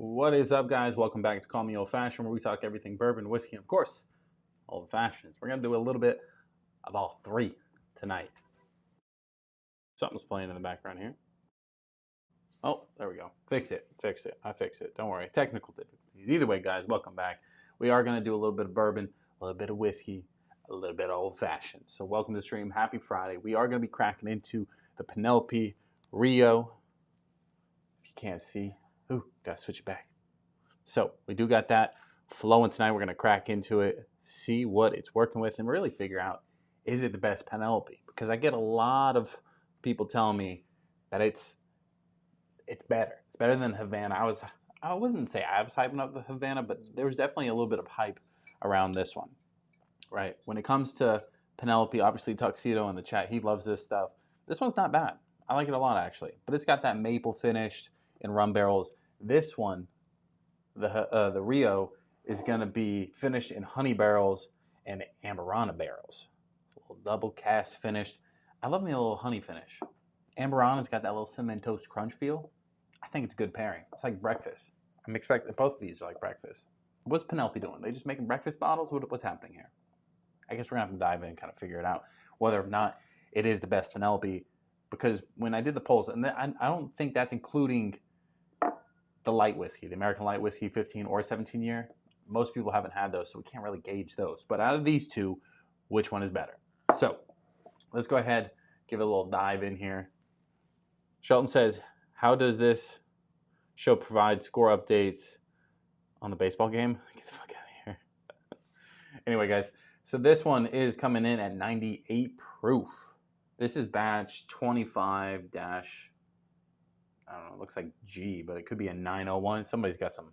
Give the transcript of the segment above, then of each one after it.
What is up, guys? Welcome back to Call Me Old Fashioned, where we talk everything bourbon, whiskey, and of course, old fashions. We're going to do a little bit of all three tonight. Something's playing in the background here. Oh, there we go. Fix it. I fix it. Don't worry. Technical difficulties. Either way, guys, welcome back. We are going to do a little bit of bourbon, a little bit of whiskey, a little bit of old fashioned. So, welcome to the stream. Happy Friday. We are going to be cracking into the Penelope RIO. If you can't see, ooh, got to switch it back. So we do got that flowing tonight. We're going to crack into it, see what it's working with, and really figure out, is it the best Penelope? Because I get a lot of people telling me that it's better. It's better than Havana. I wouldn't say I was hyping up the Havana, but there was definitely a little bit of hype around this one, right? When it comes to Penelope, obviously Tuxedo in the chat, he loves this stuff. This one's not bad. I like it a lot, actually. But it's got that maple finish in rum barrels. This one, the Rio, is going to be finished in honey barrels and Amburana barrels. A little double cast finished. I love me a little honey finish. Amburana's got that little cinnamon toast crunch feel. I think it's a good pairing. It's like breakfast. I'm expecting both of these are like breakfast. What's Penelope doing? They just making breakfast bottles? What's happening here? I guess we're going to have to dive in and kind of figure it out, whether or not it is the best Penelope. Because when I did the polls, and I don't think that's including the light whiskey, the American light whiskey 15 or 17 year. Most people haven't had those, so we can't really gauge those. But out of these two, which one is better? So let's go ahead, give it a little dive in here. Shelton says, how does this show provide score updates on the baseball game? Get the fuck out of here. Anyway, guys, so this one is coming in at 98 proof. This is batch 25 dash, I don't know, it looks like G, but it could be a 901. Somebody's got some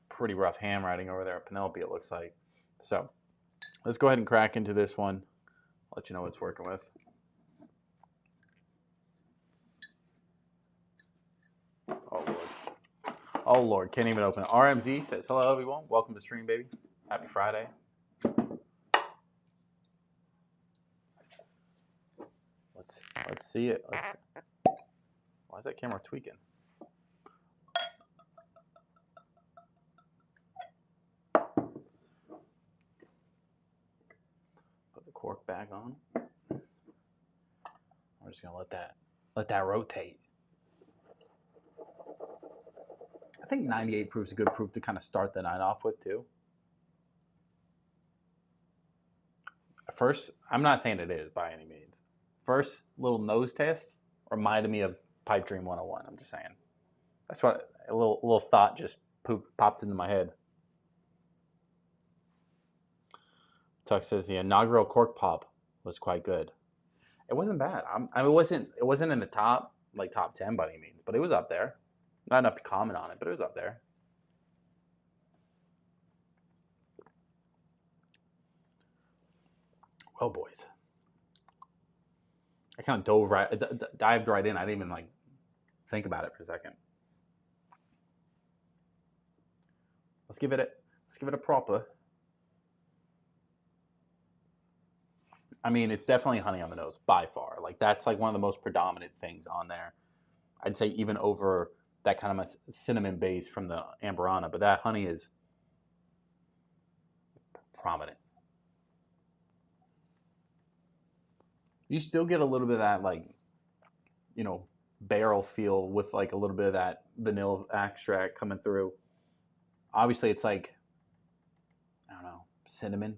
pretty rough handwriting over there at Penelope, it looks like. So let's go ahead and crack into this one. I'll let you know what it's working with. Oh, Lord. Oh, Lord. Can't even open it. RMZ says, hello, everyone. Welcome to stream, baby. Happy Friday. Let's see it. Why is that camera tweaking? Put the cork back on. We're just gonna let that rotate. I think 98 proof is a good proof to kind of start the night off with too. First, I'm not saying it is by any means. First little nose test reminded me of Pipe Dream 101. I'm just saying. That's what a little thought just popped into my head. Tuck says the inaugural cork pop was quite good. It wasn't bad. It wasn't in the top 10 by any means, but it was up there. Not enough to comment on it, but it was up there. Well, boys, I kind of dived right in. I didn't even think about it for a second. Let's give it a proper. I mean, it's definitely honey on the nose by far. That's one of the most predominant things on there. I'd say even over that kind of a cinnamon base from the Amburana, but that honey is prominent. You still get a little bit of that barrel feel with a little bit of that vanilla extract coming through. Obviously, it's I don't know, cinnamon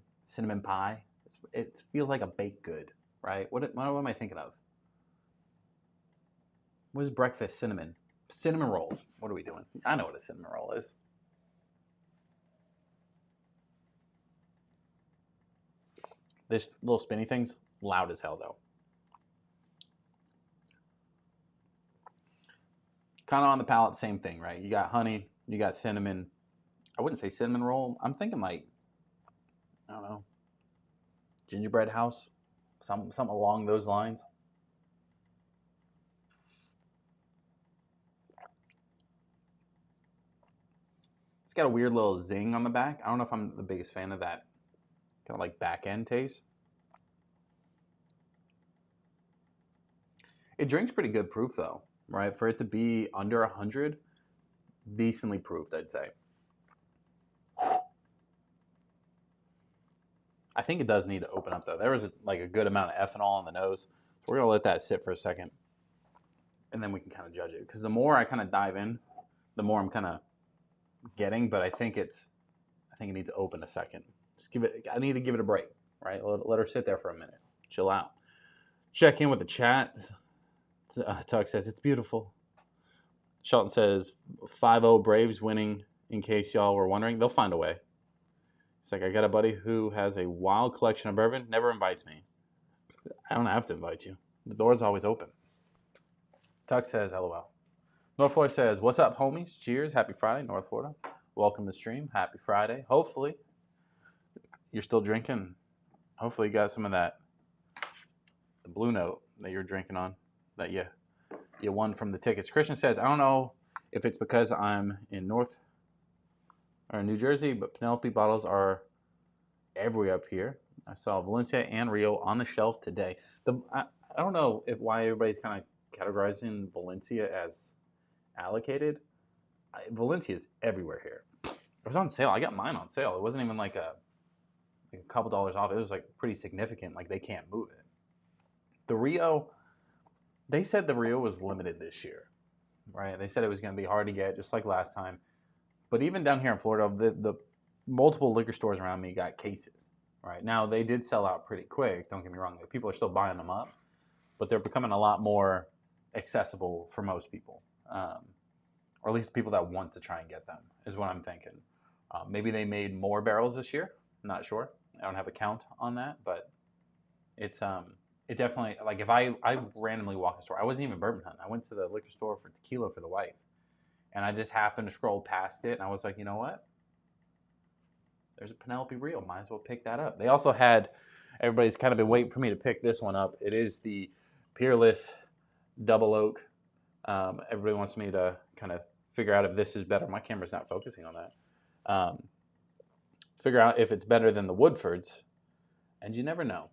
pie. It feels like a baked good, right? What am I thinking of? What is breakfast cinnamon? Cinnamon rolls. What are we doing? I know what a cinnamon roll is. This little spinny thing's loud as hell, though. Kind of on the palate, same thing, right? You got honey, you got cinnamon. I wouldn't say cinnamon roll. I'm thinking I don't know, gingerbread house, something along those lines. It's got a weird little zing on the back. I don't know if I'm the biggest fan of that kind of back end taste. It drinks pretty good proof though, right? For it to be under 100, decently proofed, I'd say. I think it does need to open up, though. There was a good amount of ethanol on the nose. So we're going to let that sit for a second, and then we can kind of judge it. Because the more I kind of dive in, the more I'm kind of getting. But I think it needs to open a second. I need to give it a break, right? Let her sit there for a minute. Chill out. Check in with the chat. Tuck says, it's beautiful. Shelton says, 5-0 Braves winning, in case y'all were wondering. They'll find a way. It's like, I got a buddy who has a wild collection of bourbon, never invites me. I don't have to invite you. The door's always open. Tuck says, LOL. North Florida says, what's up, homies? Cheers. Happy Friday, North Florida. Welcome to the stream. Happy Friday. Hopefully, you're still drinking. Hopefully, you got some of that, the Blue Note that you're drinking on, that you won from the tickets. Christian says, I don't know if it's because I'm in New Jersey, but Penelope bottles are everywhere up here. I saw Valencia and Rio on the shelf today. I don't know why everybody's kind of categorizing Valencia as allocated. Valencia is everywhere here. It was on sale. I got mine on sale. It wasn't even like a couple dollars off. It was like pretty significant. Like they can't move it. The Rio, they said the Rio was limited this year, right? They said it was going to be hard to get, just like last time. But even down here in Florida, the multiple liquor stores around me got cases. Right now, they did sell out pretty quick. Don't get me wrong; people are still buying them up, but they're becoming a lot more accessible for most people, or at least people that want to try and get them. Is what I'm thinking. Maybe they made more barrels this year. I'm not sure. I don't have a count on that, but it definitely, like, if I randomly walk the store, I wasn't even bourbon hunting. I went to the liquor store for tequila for the wife, and I just happened to scroll past it, and I was like, you know what? There's a Penelope RIO. Might as well pick that up. They also had, everybody's kind of been waiting for me to pick this one up. It is the Peerless Double Oak. Everybody wants me to kind of figure out if this is better. My camera's not focusing on that. Figure out if it's better than the Woodfords. And you never know.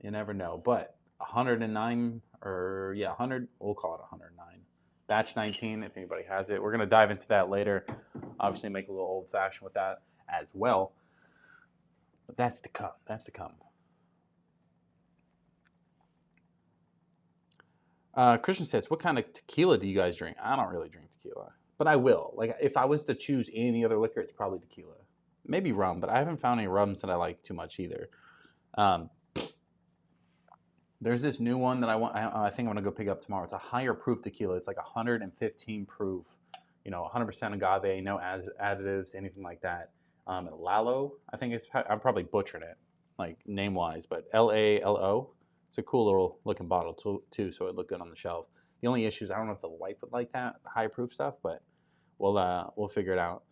You never know. But 109, 100, we'll call it 109. Batch 19, if anybody has it. We're going to dive into that later. Obviously, make a little old-fashioned with that as well. But that's to come. That's to come. Christian says, what kind of tequila do you guys drink? I don't really drink tequila, but I will. Like, if I was to choose any other liquor, it's probably tequila. Maybe rum, but I haven't found any rums that I like too much either. There's this new one that I think I'm going to go pick up tomorrow. It's a higher proof tequila. It's like 115 proof, 100% agave, no additives, anything like that. Lalo, I think I'm probably butchering it, like name-wise, but Lalo. It's a cool little looking bottle too, so it looked good on the shelf. The only issue is I don't know if the wife would like that, the high proof stuff, but we'll figure it out.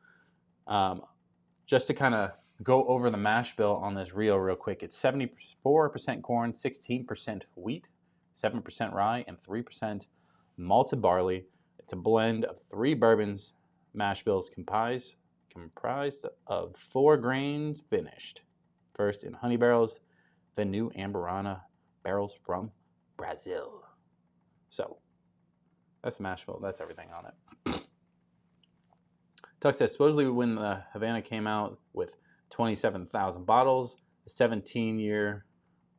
Just to kind of go over the mash bill on this Rio real quick. It's 74% corn, 16% wheat, 7% rye, and 3% malted barley. It's a blend of 3 bourbons. Mash bills comprised of 4 grains finished. First in honey barrels, then new Amburana barrels from Brazil. So that's the mash bill. That's everything on it. Tuck says, supposedly when the Havana came out with 27,000 bottles, the 17-year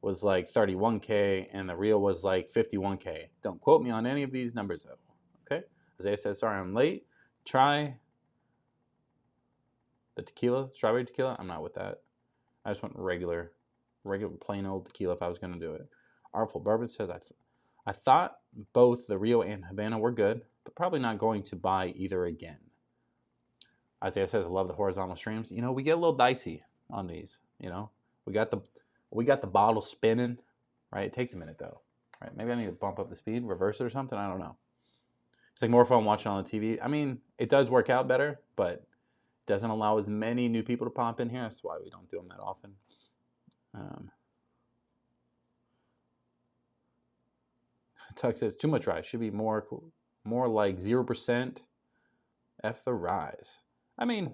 was like 31K, and the Rio was like 51K. Don't quote me on any of these numbers, though. Okay? Isaiah says, sorry I'm late. Try the tequila, strawberry tequila. I'm not with that. I just want regular plain old tequila if I was going to do it. Artful Bourbon says, I thought both the Rio and Havana were good, but probably not going to buy either again. Isaiah says, I love the horizontal streams. We get a little dicey on these. We got the bottle spinning, right? It takes a minute though, right? Maybe I need to bump up the speed, reverse it or something. I don't know. It's like more fun watching on the TV. I mean, it does work out better, but it doesn't allow as many new people to pop in here. That's why we don't do them that often. Tuck says, too much rye. Should be more like 0%. F the rise. I mean,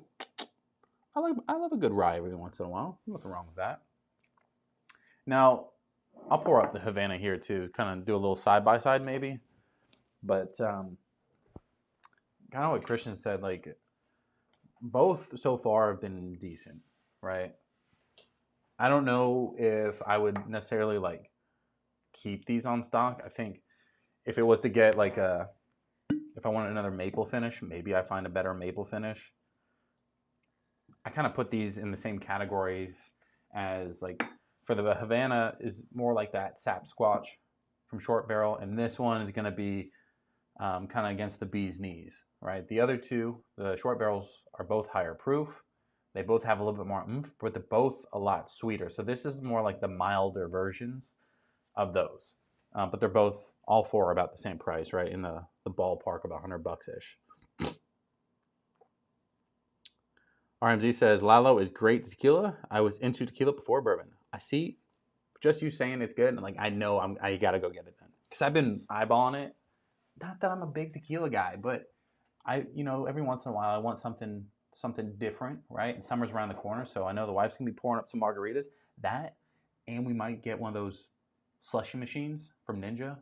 I love a good rye every once in a while. Nothing wrong with that. Now, I'll pour up the Havana here too, kind of do a little side by side maybe. But kind of what Christian said, like both so far have been decent, right? I don't know if I would necessarily like keep these on stock. I think if it was to get like if I wanted another maple finish, maybe I find a better maple finish. I kind of put these in the same categories as like for the Havana is more like that sap squatch from short barrel, and this one is going to be kind of against the bee's knees, right? The other two, the short barrels, are both higher proof. They both have a little bit more oomph, but they're both a lot sweeter. So this is more like the milder versions of those. But they're both, all four are about the same price, right? In the ballpark of $100-ish. RMZ says, Lalo is great tequila. I was into tequila before bourbon. I see, just you saying it's good, and like I know I gotta go get it then. Because I've been eyeballing it. Not that I'm a big tequila guy, but every once in a while I want something different, right? And summer's around the corner, so I know the wife's gonna be pouring up some margaritas. That, and we might get one of those slushy machines from Ninja.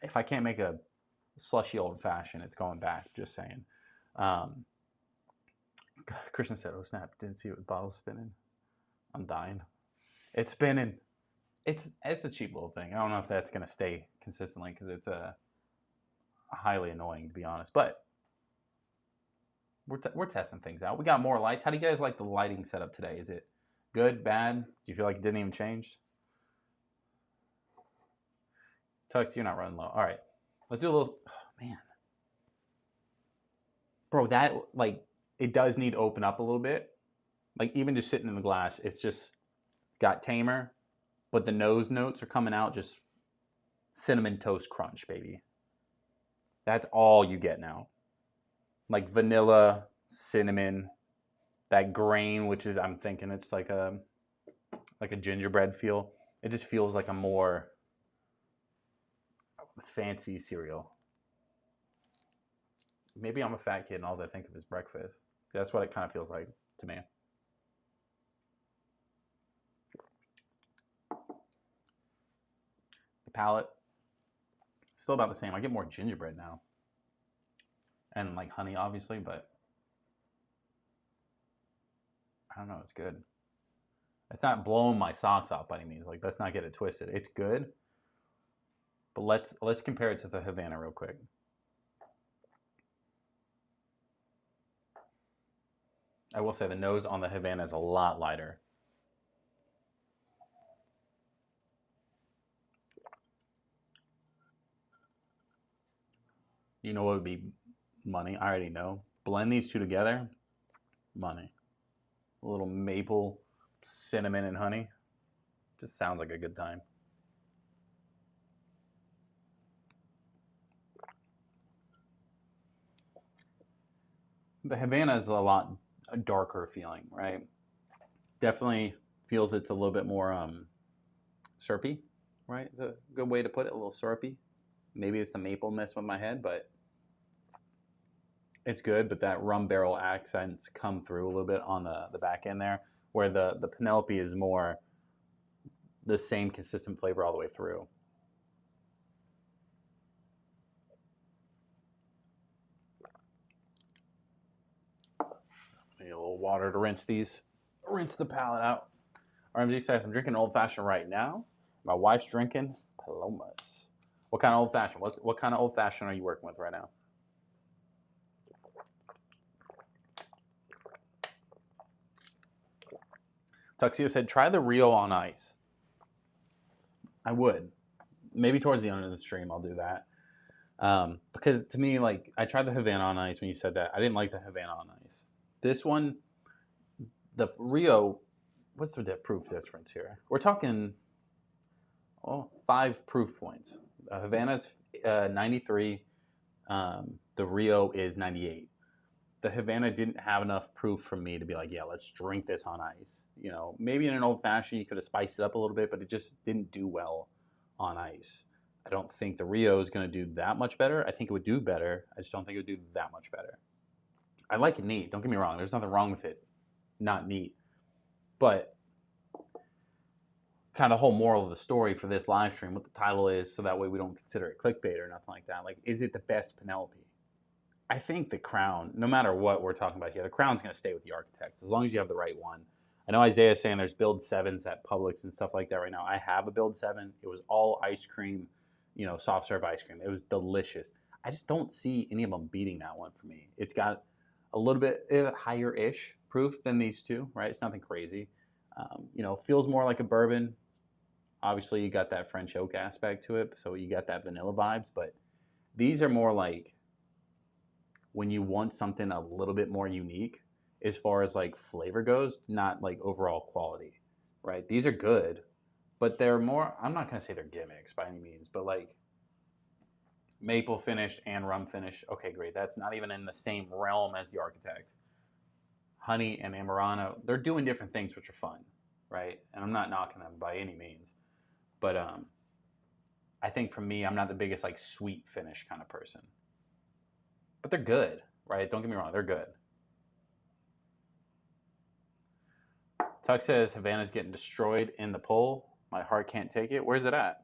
If I can't make a slushy old fashioned, it's going back. Just saying. Christian said, "Oh snap! Didn't see it with bottles spinning. I'm dying. It's spinning. It's a cheap little thing. I don't know if that's gonna stay consistently because it's highly annoying to be honest. But we're testing things out. We got more lights. How do you guys like the lighting setup today? Is it good, bad? Do you feel like it didn't even change? Tux, you're not running low. All right, let's do a little. Oh, man, bro, that like it does need to open up a little bit. Like even just sitting in the glass, it's just got tamer, but the nose notes are coming out just cinnamon toast crunch, baby. That's all you get now. Like vanilla, cinnamon, that grain, which is I'm thinking it's like a gingerbread feel. It just feels like a more fancy cereal. Maybe I'm a fat kid and all I think of is breakfast. That's what it kind of feels like to me. The palate, still about the same. I get more gingerbread now. And like honey, obviously, but I don't know, it's good. It's not blowing my socks off by any means. Like, let's not get it twisted. It's good. But let's compare it to the Havana real quick. I will say the nose on the Havana is a lot lighter. You know what would be money? I already know. Blend these two together, money. A little maple, cinnamon, and honey. Just sounds like a good time. The Havana is a lot darker feeling, right? Definitely feels it's a little bit more syrupy, right? It's a good way to put it, a little syrupy. Maybe it's the maple mess with my head, but it's good. But that rum barrel accents come through a little bit on the back end there, where the Penelope is more the same consistent flavor all the way through. Need a little water to rinse the palate out. RMZ says, I'm drinking old fashioned right now. My wife's drinking Palomas. What kind of old fashioned? What kind of old fashioned are you working with right now? Tuxedo said, try the Rio on ice. I would. Maybe towards the end of the stream, I'll do that. Because to me, like, I tried the Havana on ice when you said that. I didn't like the Havana on ice. This one, the Rio, what's the proof difference here? We're talking 5 proof points. Havana's 93. The Rio is 98. The Havana didn't have enough proof for me to be like, yeah, let's drink this on ice. You know, maybe in an old fashioned you could have spiced it up a little bit, but it just didn't do well on ice. I don't think the Rio is going to do that much better. I think it would do better. I just don't think it would do that much better. I like it neat. Don't get me wrong. There's nothing wrong with it. Not neat. But kind of whole moral of the story for this live stream, what the title is, so that way we don't consider it clickbait or nothing like that. Like, is it the best Penelope? I think the Crown, no matter what we're talking about here, the Crown's going to stay with the Architects as long as you have the right one. I know Isaiah's saying there's build 7s at Publix and stuff like that right now. I have a build 7. It was all ice cream, soft serve ice cream. It was delicious. I just don't see any of them beating that one for me. It's got a little bit higher-ish proof than these two, right? It's nothing crazy. Feels more like a bourbon. Obviously, you got that French oak aspect to it, so you got that vanilla vibes. But these are more like when you want something a little bit more unique as far as like flavor goes, not like overall quality, right? These are good, but they're more, I'm not going to say they're gimmicks by any means, but like maple finished and rum finish. Okay, great. That's not even in the same realm as the Architect. Honey and Amarano, they're doing different things which are fun, right? And I'm not knocking them by any means. But I think for me, I'm not the biggest like sweet finish kind of person. But they're good, right? Don't get me wrong, they're good. Tuck says Havana's getting destroyed in the poll. My heart can't take it. Where's it at?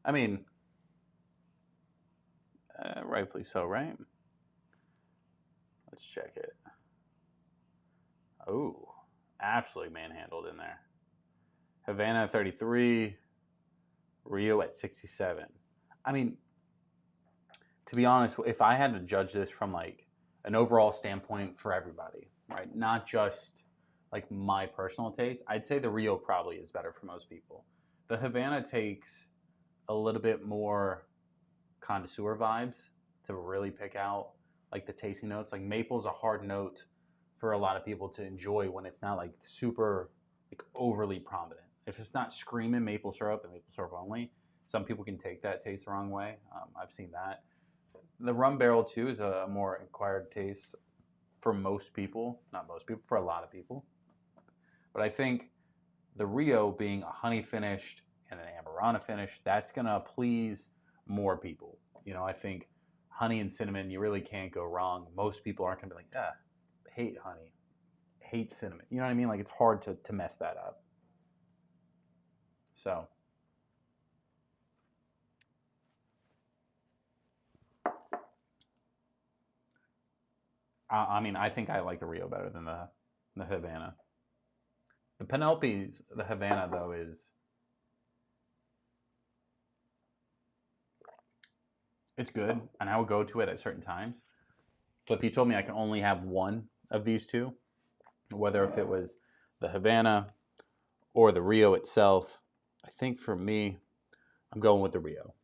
I mean, rightfully so, right? Let's check it. Oh, absolutely manhandled in there. Havana at 33, Rio at 67. I mean, to be honest, if I had to judge this from like an overall standpoint for everybody, right? Not just like my personal taste, I'd say the Rio probably is better for most people. The Havana takes a little bit more connoisseur vibes to really pick out like the tasting notes. Like maple's a hard note for a lot of people to enjoy when it's not like super like overly prominent. If it's not screaming maple syrup and maple syrup only, some people can take that taste the wrong way. I've seen that. The rum barrel too is a more acquired taste for most people, not most people, for a lot of people. But I think the Rio being a honey finished and an Amarana finish, that's gonna please more people. I think honey and cinnamon, you really can't go wrong. Most people aren't gonna be like, hate honey, hate cinnamon. You know what I mean? Like it's hard to mess that up. So I mean, I think I like the Rio better than the Havana. The Penelope's, the Havana though is it's good, and I would go to it at certain times. So if you told me I can only have one of these two, whether if it was the Havana or the Rio itself, I think for me, I'm going with the Rio.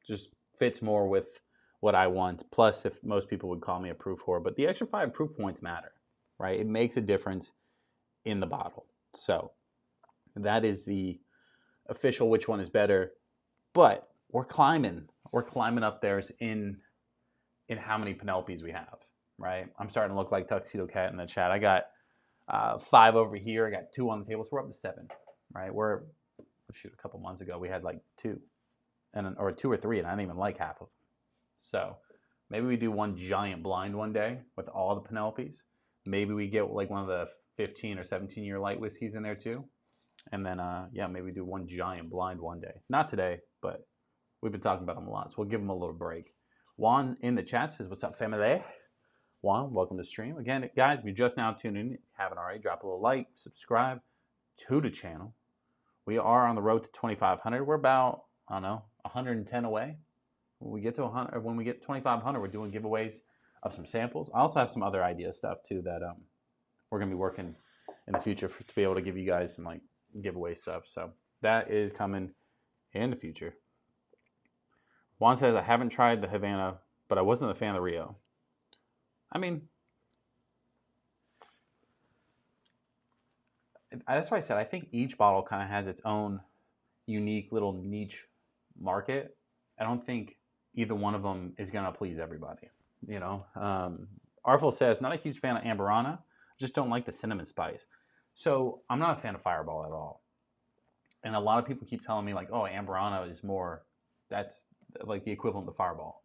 Just fits more with what I want. Plus, if most people would call me a proof whore, but the extra 5 proof points matter, right? It makes a difference in the bottle. So that is the official which one is better. But we're climbing. We're climbing up there in how many Penelopes we have, right? I'm starting to look like Tuxedo Cat in the chat. I got 5 over here. I got 2 on the table, so we're up to 7, right? A couple months ago we had like 2, or 2 or 3, and I didn't even like half of them. So maybe we do one giant blind one day with all the Penelopes. Maybe we get like one of the 15 or 17-year light whiskeys in there too. And then, maybe we do one giant blind one day. Not today, but we've been talking about them a lot, so we'll give them a little break. Juan in the chat says, what's up, family? Juan, welcome to the stream. Again, guys, if you're just now tuning in, if you haven't already, drop a little like, subscribe to the channel. We are on the road to 2,500. We're about, 110 away. When we get to 100, when we get 2,500, we're doing giveaways of some samples. I also have some other idea stuff too that we're gonna be working in the future to be able to give you guys some like giveaway stuff. So that is coming in the future. Juan says, I haven't tried the Havana, but I wasn't a fan of the Rio. I mean, that's why I said I think each bottle kind of has its own unique little niche market. I don't think either one of them is going to please everybody. Artful says, not a huge fan of Amberana, just don't like the cinnamon spice. So I'm not a fan of Fireball at all. And a lot of people keep telling me like, oh, Amberana is more, that's like the equivalent of Fireball.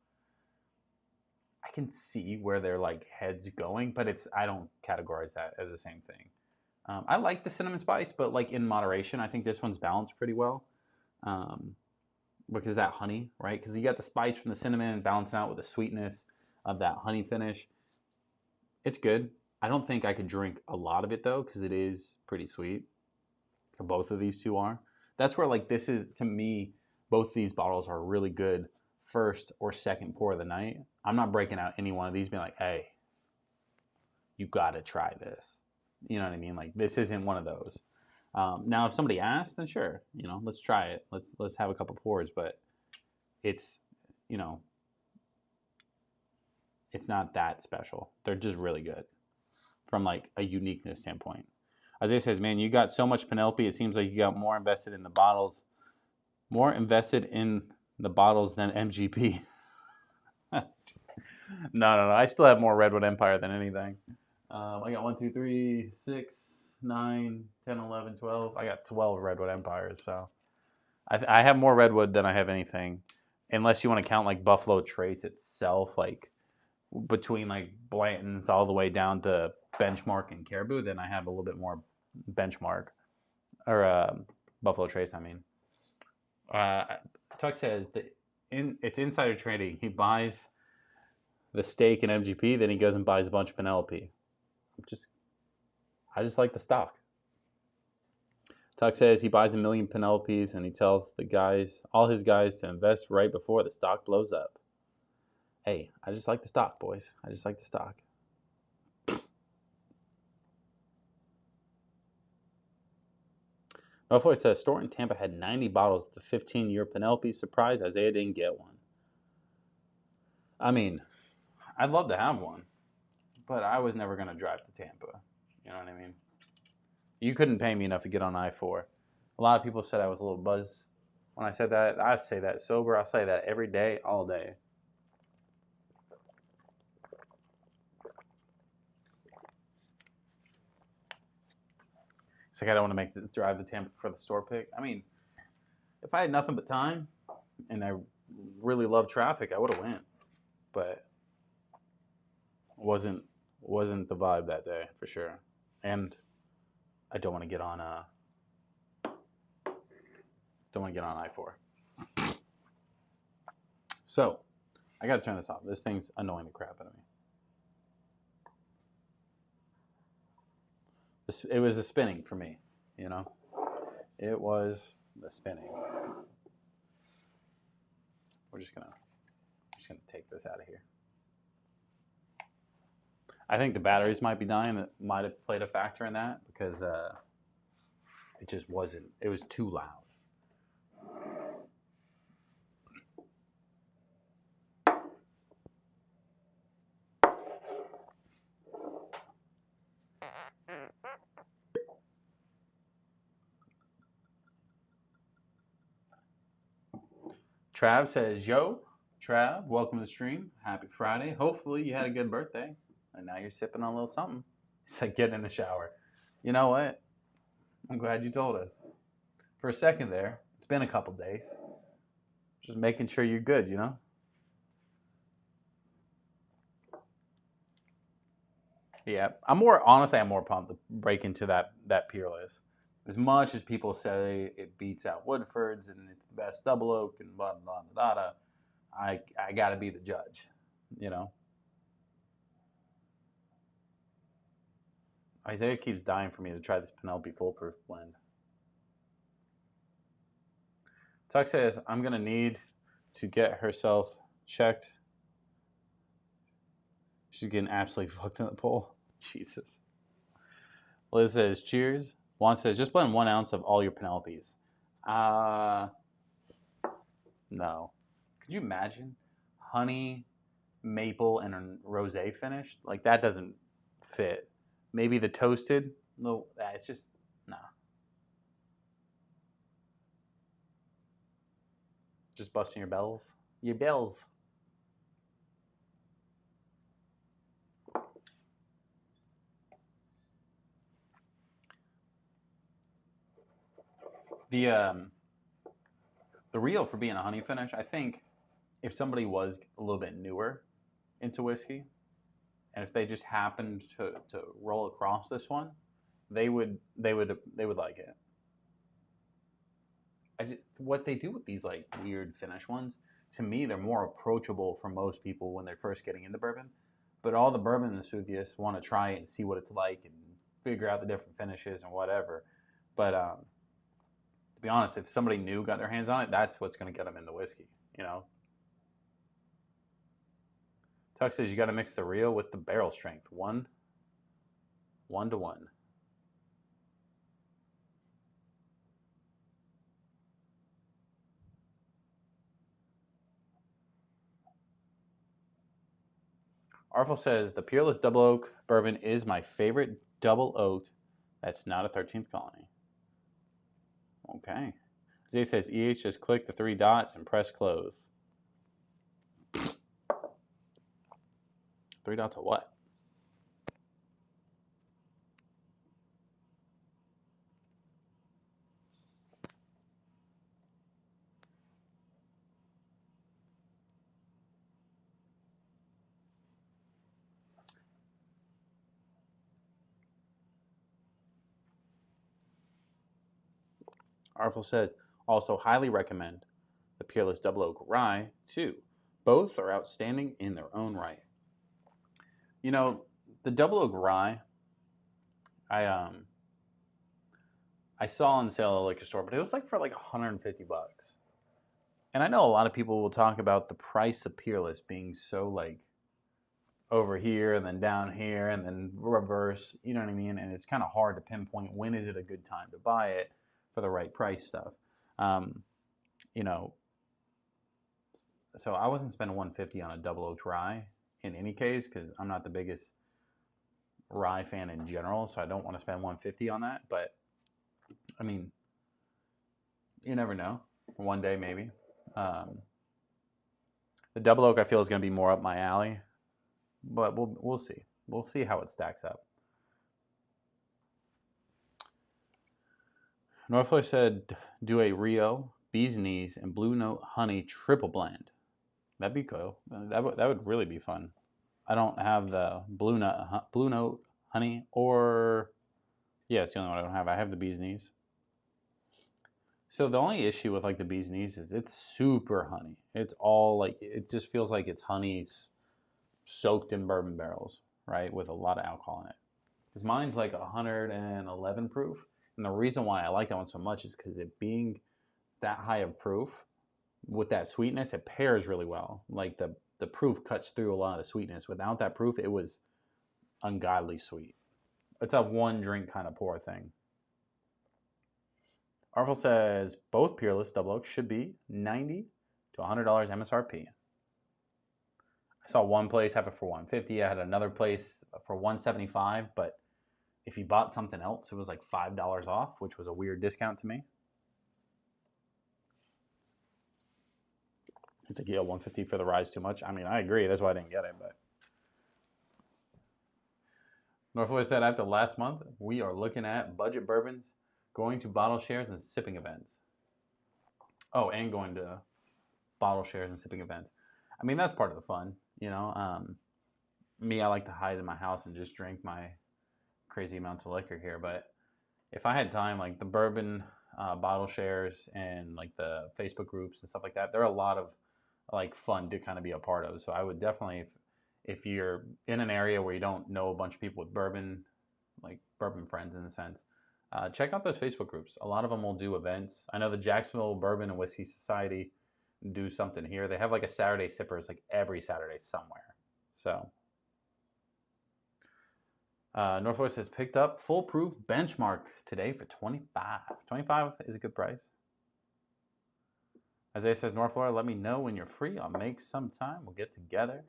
I can see where their like heads going, but I don't categorize that as the same thing. I like the cinnamon spice, but like in moderation. I think this one's balanced pretty well. Because that honey, right? Because you got the spice from the cinnamon and balancing out with the sweetness of that honey finish. It's good. I don't think I could drink a lot of it though, because it is pretty sweet. Both of these two are. That's where like this is, to me, both these bottles are really good first or second pour of the night. I'm not breaking out any one of these being like, hey, you gotta try this. You know what I mean? Like this isn't one of those. Now, if somebody asks, then sure, let's try it. Let's have a couple pours. But it's, it's not that special. They're just really good from like a uniqueness standpoint. Isaiah says, "Man, you got so much Penelope. It seems like you got more invested in the bottles than MGP." No. I still have more Redwood Empire than anything. I got 1, 2, 3, 6, 9, 10, 11, 12. I got 12 Redwood Empires. So I have more Redwood than I have anything, unless you want to count like Buffalo Trace itself, like between like Blanton's all the way down to Benchmark and Caribou. Then I have a little bit more Benchmark or Buffalo Trace. I mean, Tuck says that it's insider trading. He buys the stake in MGP, then he goes and buys a bunch of Penelope. I just like the stock. Tuck says he buys 1 million Penelopes and he tells all his guys to invest right before the stock blows up. Hey, I just like the stock, boys. I just like the stock. Malfoy says store in Tampa had 90 bottles of the 15-year Penelope. Surprised Isaiah didn't get one. I mean, I'd love to have one, but I was never going to drive to Tampa. You know what I mean? You couldn't pay me enough to get on I-4. A lot of people said I was a little buzzed when I said that. I say that sober. I say that every day, all day. It's like I don't want to make the drive to Tampa for the store pick. I mean, if I had nothing but time and I really love traffic, I would have went. But wasn't the vibe that day for sure. And I don't want to get on I-4. So I gotta turn this off. This thing's annoying the crap out of me. It was the spinning for me, It was the spinning. We're just gonna take this out of here. I think the batteries might be dying. That might have played a factor in that because it just wasn't. It was too loud. Trav says, "Yo, Trav, welcome to the stream. Happy Friday. Hopefully you had a good birthday, and now you're sipping on a little something." It's like getting in the shower. You know what? I'm glad you told us. For a second there, it's been a couple days. Just making sure you're good, Yeah, I'm more pumped to break into that Peerless. As much as people say it beats out Woodford's and it's the best double oak and blah blah blah blah, I got to be the judge, Isaiah keeps dying for me to try this Penelope Foolproof blend. Tuck says I'm gonna need to get herself checked. She's getting absolutely fucked in the poll. Jesus. Liz says cheers. Juan says, just blend 1 ounce of all your Penelopes. No. Could you imagine honey, maple, and a rosé finish? Like, that doesn't fit. Maybe the toasted? No, it's just, nah. Just busting your bells? Your bells. The Rio for being a honey finish, I think if somebody was a little bit newer into whiskey, and if they just happened to roll across this one, they would like it. What they do with these like weird finish ones, to me, they're more approachable for most people when they're first getting into bourbon. But all the bourbon enthusiasts want to try it and see what it's like and figure out the different finishes and whatever. But to be honest, if somebody new got their hands on it, that's what's going to get them into whiskey. You know, Tuck says you got to mix the Rio with the barrel strength, one to one. Arfel says the Peerless Double Oak bourbon is my favorite double oaked. That's not a 13th colony. Okay. Zay says EH just click the 3 dots and press close. 3 dots of what? Arfel says, also highly recommend the Peerless Double Oak Rye, too. Both are outstanding in their own right. You know, the Double Oak Rye, I saw on sale at a liquor store, but it was like for like $150. And I know a lot of people will talk about the price of Peerless being so like over here and then down here and then reverse, you know what I mean? And it's kind of hard to pinpoint when is it a good time to buy it for the right price stuff. You know, so I wasn't spending $150 on a double oak rye in any case because I'm not the biggest rye fan in general, so I don't want to spend $150 on that. But I mean, you never know. One day maybe. The double oak I feel is going to be more up my alley, but we'll see. We'll see how it stacks up. Northflow said, do a Rio, Bee's Knees, and Blue Note Honey triple blend. That'd be cool. That would really be fun. I don't have the Blue Note Honey, or yeah, it's the only one I don't have. I have the Bee's Knees. So the only issue with like the Bee's Knees is it's super honey. It's all like, it just feels like it's honey soaked in bourbon barrels, right, with a lot of alcohol in it. Because mine's like 111 proof. And the reason why I like that one so much is because it being that high of proof with that sweetness, it pairs really well. Like the proof cuts through a lot of the sweetness. Without that proof, it was ungodly sweet. It's a one drink kind of pour thing. Arfel says both Peerless Double Oaks should be $90 to $100 MSRP. I saw one place have it for $150. I had another place for $175, but if you bought something else, it was like $5 off, which was a weird discount to me. It's like, yeah, $150 for the rye's too much. I mean, I agree. That's why I didn't get it. But Northwest said after last month, we are looking at budget bourbons, going to bottle shares and sipping events. Oh, and going to bottle shares and sipping events. I mean, that's part of the fun, you know. Me, I like to hide in my house and just drink my crazy amounts of liquor here. But if I had time, like the bourbon bottle shares and like the Facebook groups and stuff like that, there are a lot of like fun to kind of be a part of. So I would definitely, if you're in an area where you don't know a bunch of people with bourbon, like bourbon friends in a sense, check out those Facebook groups. A lot of them will do events. I know the Jacksonville Bourbon and Whiskey Society do something here. They have like a Saturday Sippers like every Saturday somewhere. So Northwest has picked up Foolproof Benchmark today for $25. $25 is a good price. Isaiah says, North Florida, let me know when you're free. I'll make some time. We'll get together.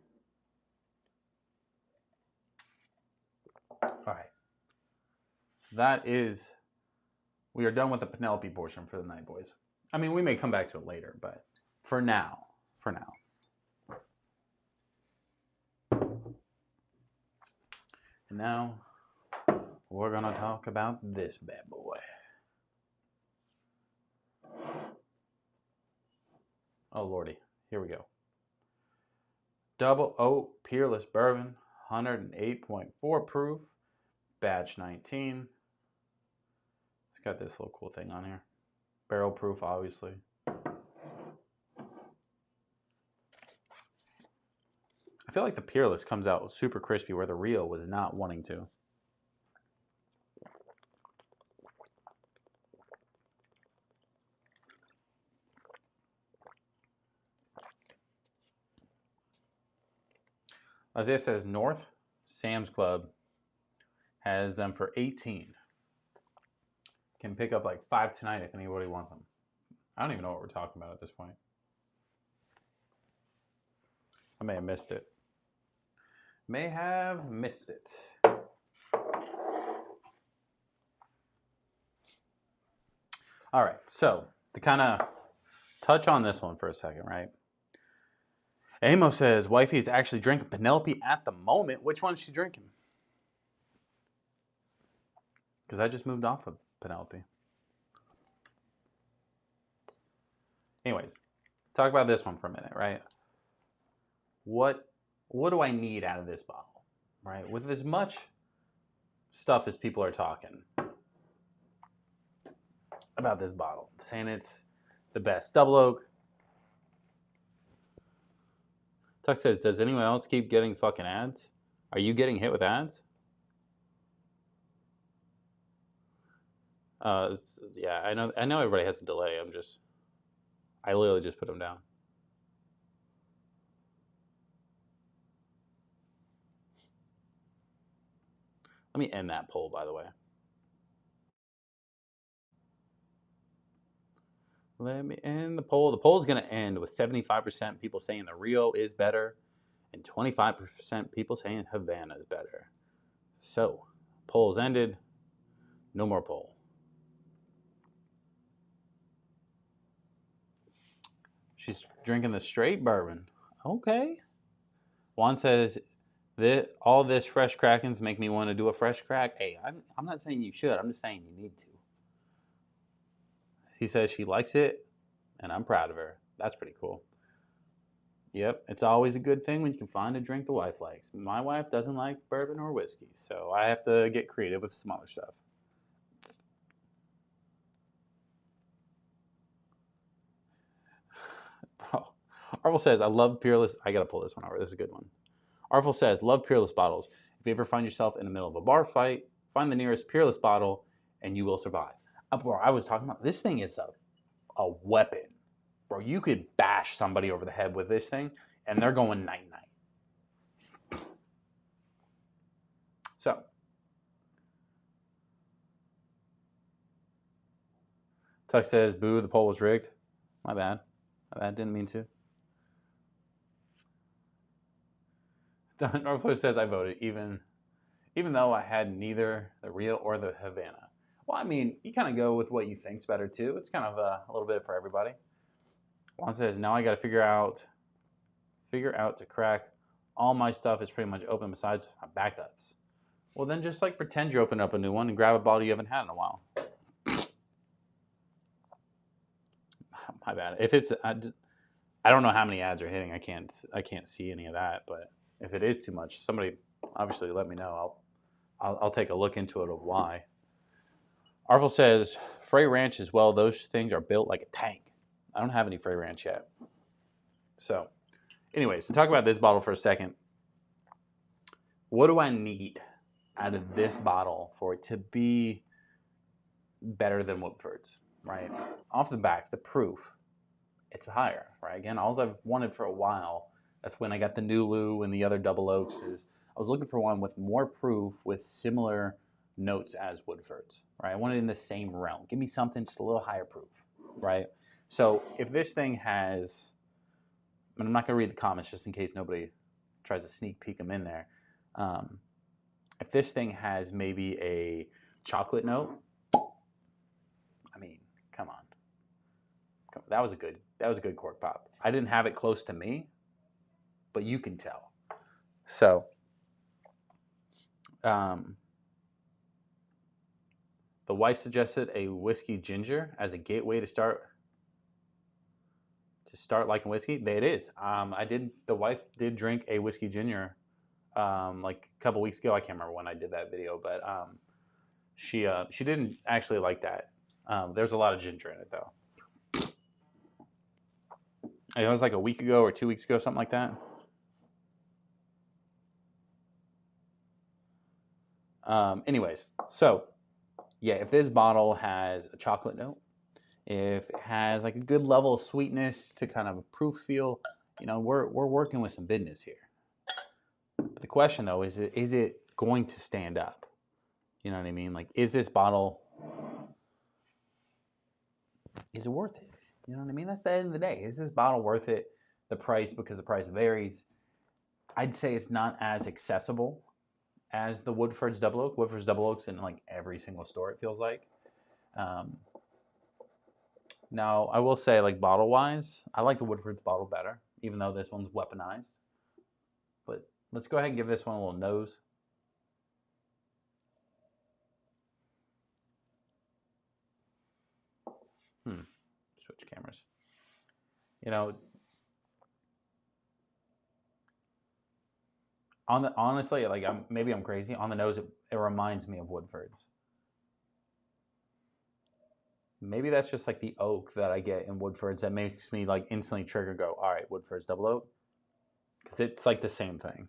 All right. That is, we are done with the Penelope portion for the night, boys. I mean, we may come back to it later, but for now. And now we're going to talk about this bad boy. Oh, Lordy. Here we go. Double Oak Peerless Bourbon, 108.4 proof, batch 19. It's got this little cool thing on here. Barrel proof, obviously. I feel like the Peerless comes out super crispy where the Rio was not wanting to. Isaiah says North Sam's Club has them for $18. Can pick up like 5 tonight if anybody wants them. I don't even know what we're talking about at this point. I may have missed it. May have missed it. All right, so to kind of touch on this one for a second, right? Amo says, wifey is actually drinking Penelope at the moment. Which one is she drinking? Because I just moved off of Penelope. Anyways, talk about this one for a minute, right? What do I need out of this bottle, right? With as much stuff as people are talking about this bottle, saying it's the best double oak. Tuck says, does anyone else keep getting fucking ads? Are you getting hit with ads? Yeah, I know everybody has a delay. I literally just put them down. Let me end that poll, by the way. Let me end the poll. The poll is going to end with 75% people saying the Rio is better and 25% people saying Havana is better. So, poll's ended. No more poll. She's drinking the straight bourbon. Okay. Juan says, all this fresh crackings make me want to do a fresh crack. Hey, I'm not saying you should. I'm just saying you need to. He says she likes it, and I'm proud of her. That's pretty cool. Yep, it's always a good thing when you can find a drink the wife likes. My wife doesn't like bourbon or whiskey, so I have to get creative with some other stuff. Bro, Arvel says, I love Peerless. I got to pull this one over. This is a good one. Arvel says, love Peerless bottles. If you ever find yourself in the middle of a bar fight, find the nearest Peerless bottle, and you will survive. Bro, I was talking about, this thing is a weapon. Bro, you could bash somebody over the head with this thing, and they're going night-night. So, Tuck says, boo, the poll was rigged. My bad. Didn't mean to. Don Northler says, I voted, even though I had neither the Rio or the Havana. Well, I mean, you kind of go with what you think's better, too. It's kind of a little bit for everybody. Juan says, now I got to figure out to crack. All my stuff is pretty much open besides my backups. Well, then just like pretend you're opening up a new one and grab a bottle you haven't had in a while. My bad. If it's, I don't know how many ads are hitting. I can't see any of that. But if it is too much, somebody obviously let me know. I'll take a look into it of why. Arvel says, Frey Ranch as well. Those things are built like a tank. I don't have any Frey Ranch yet. So, anyways, to talk about this bottle for a second. What do I need out of this bottle for it to be better than Woodford's, right? Off the back, the proof, it's higher, right? Again, all I've wanted for a while, that's when I got the Nulu and the other double oaks, is I was looking for one with more proof with similar notes as Woodford's, right? I wanted in the same realm. Give me something just a little higher proof, right? So if this thing has, and I'm not going to read the comments just in case nobody tries to sneak peek them in there. If this thing has maybe a chocolate note, I mean, come on. That was a good cork pop. I didn't have it close to me, but you can tell. So, the wife suggested a whiskey ginger as a gateway to start liking whiskey. It is. The wife did drink a whiskey ginger like a couple weeks ago. I can't remember when I did that video, but she didn't actually like that. There's a lot of ginger in it though. It was like a week ago or 2 weeks ago, something like that. Anyways, so yeah, if this bottle has a chocolate note, if it has like a good level of sweetness to kind of a proof feel, you know, we're working with some business here. But the question though is it going to stand up? You know what I mean? Like, is this bottle, is it worth it? You know what I mean? That's the end of the day. Is this bottle worth it? The price, because the price varies. I'd say it's not as accessible as the Woodford's Double Oak. Woodford's Double Oak's in like every single store, it feels like. Now, I will say, like, bottle-wise, I like the Woodford's bottle better, even though this one's weaponized. But let's go ahead and give this one a little nose. Switch cameras. You know, honestly, like, maybe I'm crazy. On the nose, it reminds me of Woodford's. Maybe that's just like the oak that I get in Woodford's that makes me like instantly trigger go, all right, Woodford's Double Oak. Because it's like the same thing.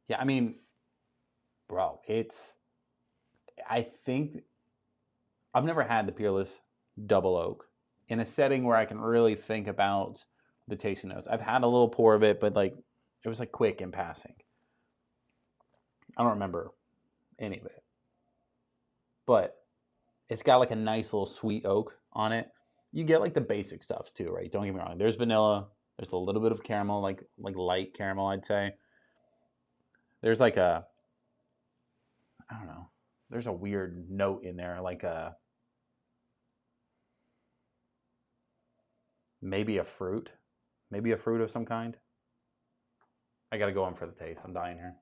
Yeah, I mean, bro, I think, I've never had the Peerless Double Oak in a setting where I can really think about the tasting notes. I've had a little pour of it, but like, it was like quick in passing. I don't remember any of it. But it's got like a nice little sweet oak on it. You get like the basic stuffs too, right? Don't get me wrong. There's vanilla. There's a little bit of caramel, like light caramel, I'd say. There's like I don't know. There's a weird note in there, like maybe a fruit of some kind. I gotta go on for the taste. I'm dying here.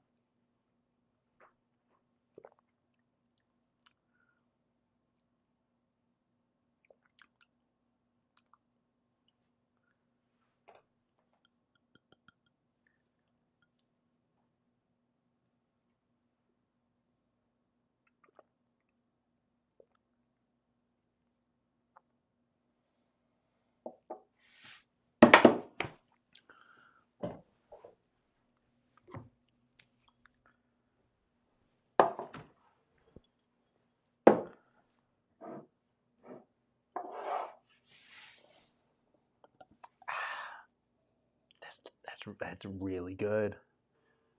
That's really good.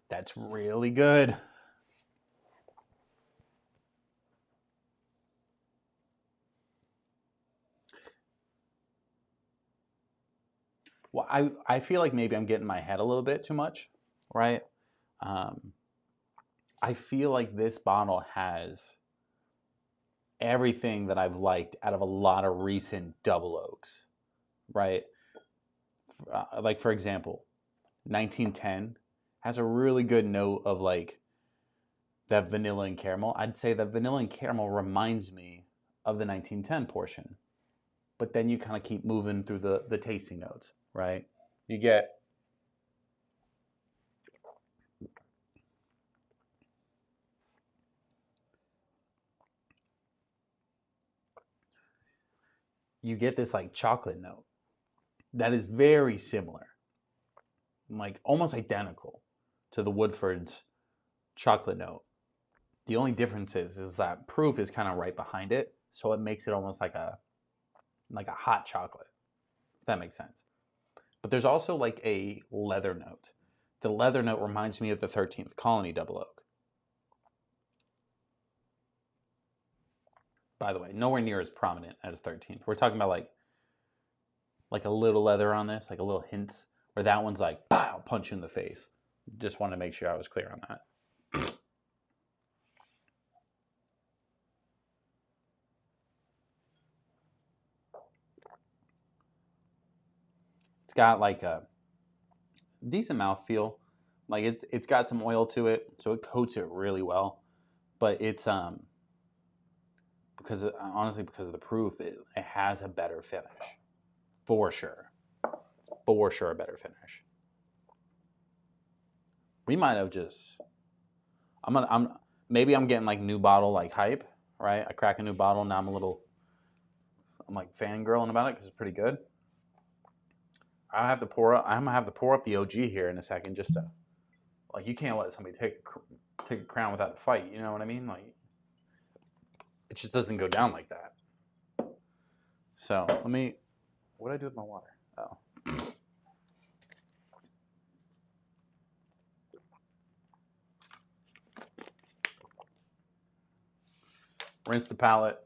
That's really good. Well, I feel like maybe I'm getting in my head a little bit too much, right? I feel like this bottle has everything that I've liked out of a lot of recent double oaks, right? Like, for example, 1910 has a really good note of like that vanilla and caramel. I'd say that vanilla and caramel reminds me of the 1910 portion, but then you kind of keep moving through the tasting notes, right? You get this like chocolate note that is very similar, like almost identical to the Woodford's chocolate note. The only difference is that proof is kind of right behind it, so it makes it almost like a hot chocolate, if that makes sense. But there's also like a leather note. The leather note reminds me of the 13th Colony Double Oak. By the way, nowhere near as prominent as 13th. We're talking about like a little leather on this, like a little hint, where that one's like, pow, punch you in the face. Just want to make sure I was clear on that. It's got like a decent mouthfeel. Like it's got some oil to it, so it coats it really well. But it's because honestly, because of the proof, it has a better finish. for sure. For sure a better finish. We might have just, maybe I'm getting like new bottle like hype, right? I crack a new bottle, now I'm like fangirling about it because it's pretty good. I'm gonna have to pour up the OG here in a second, just to, like, you can't let somebody take a crown without a fight, you know what I mean? Like, it just doesn't go down like that. So what did I do with my water? Oh. Rinse the palate.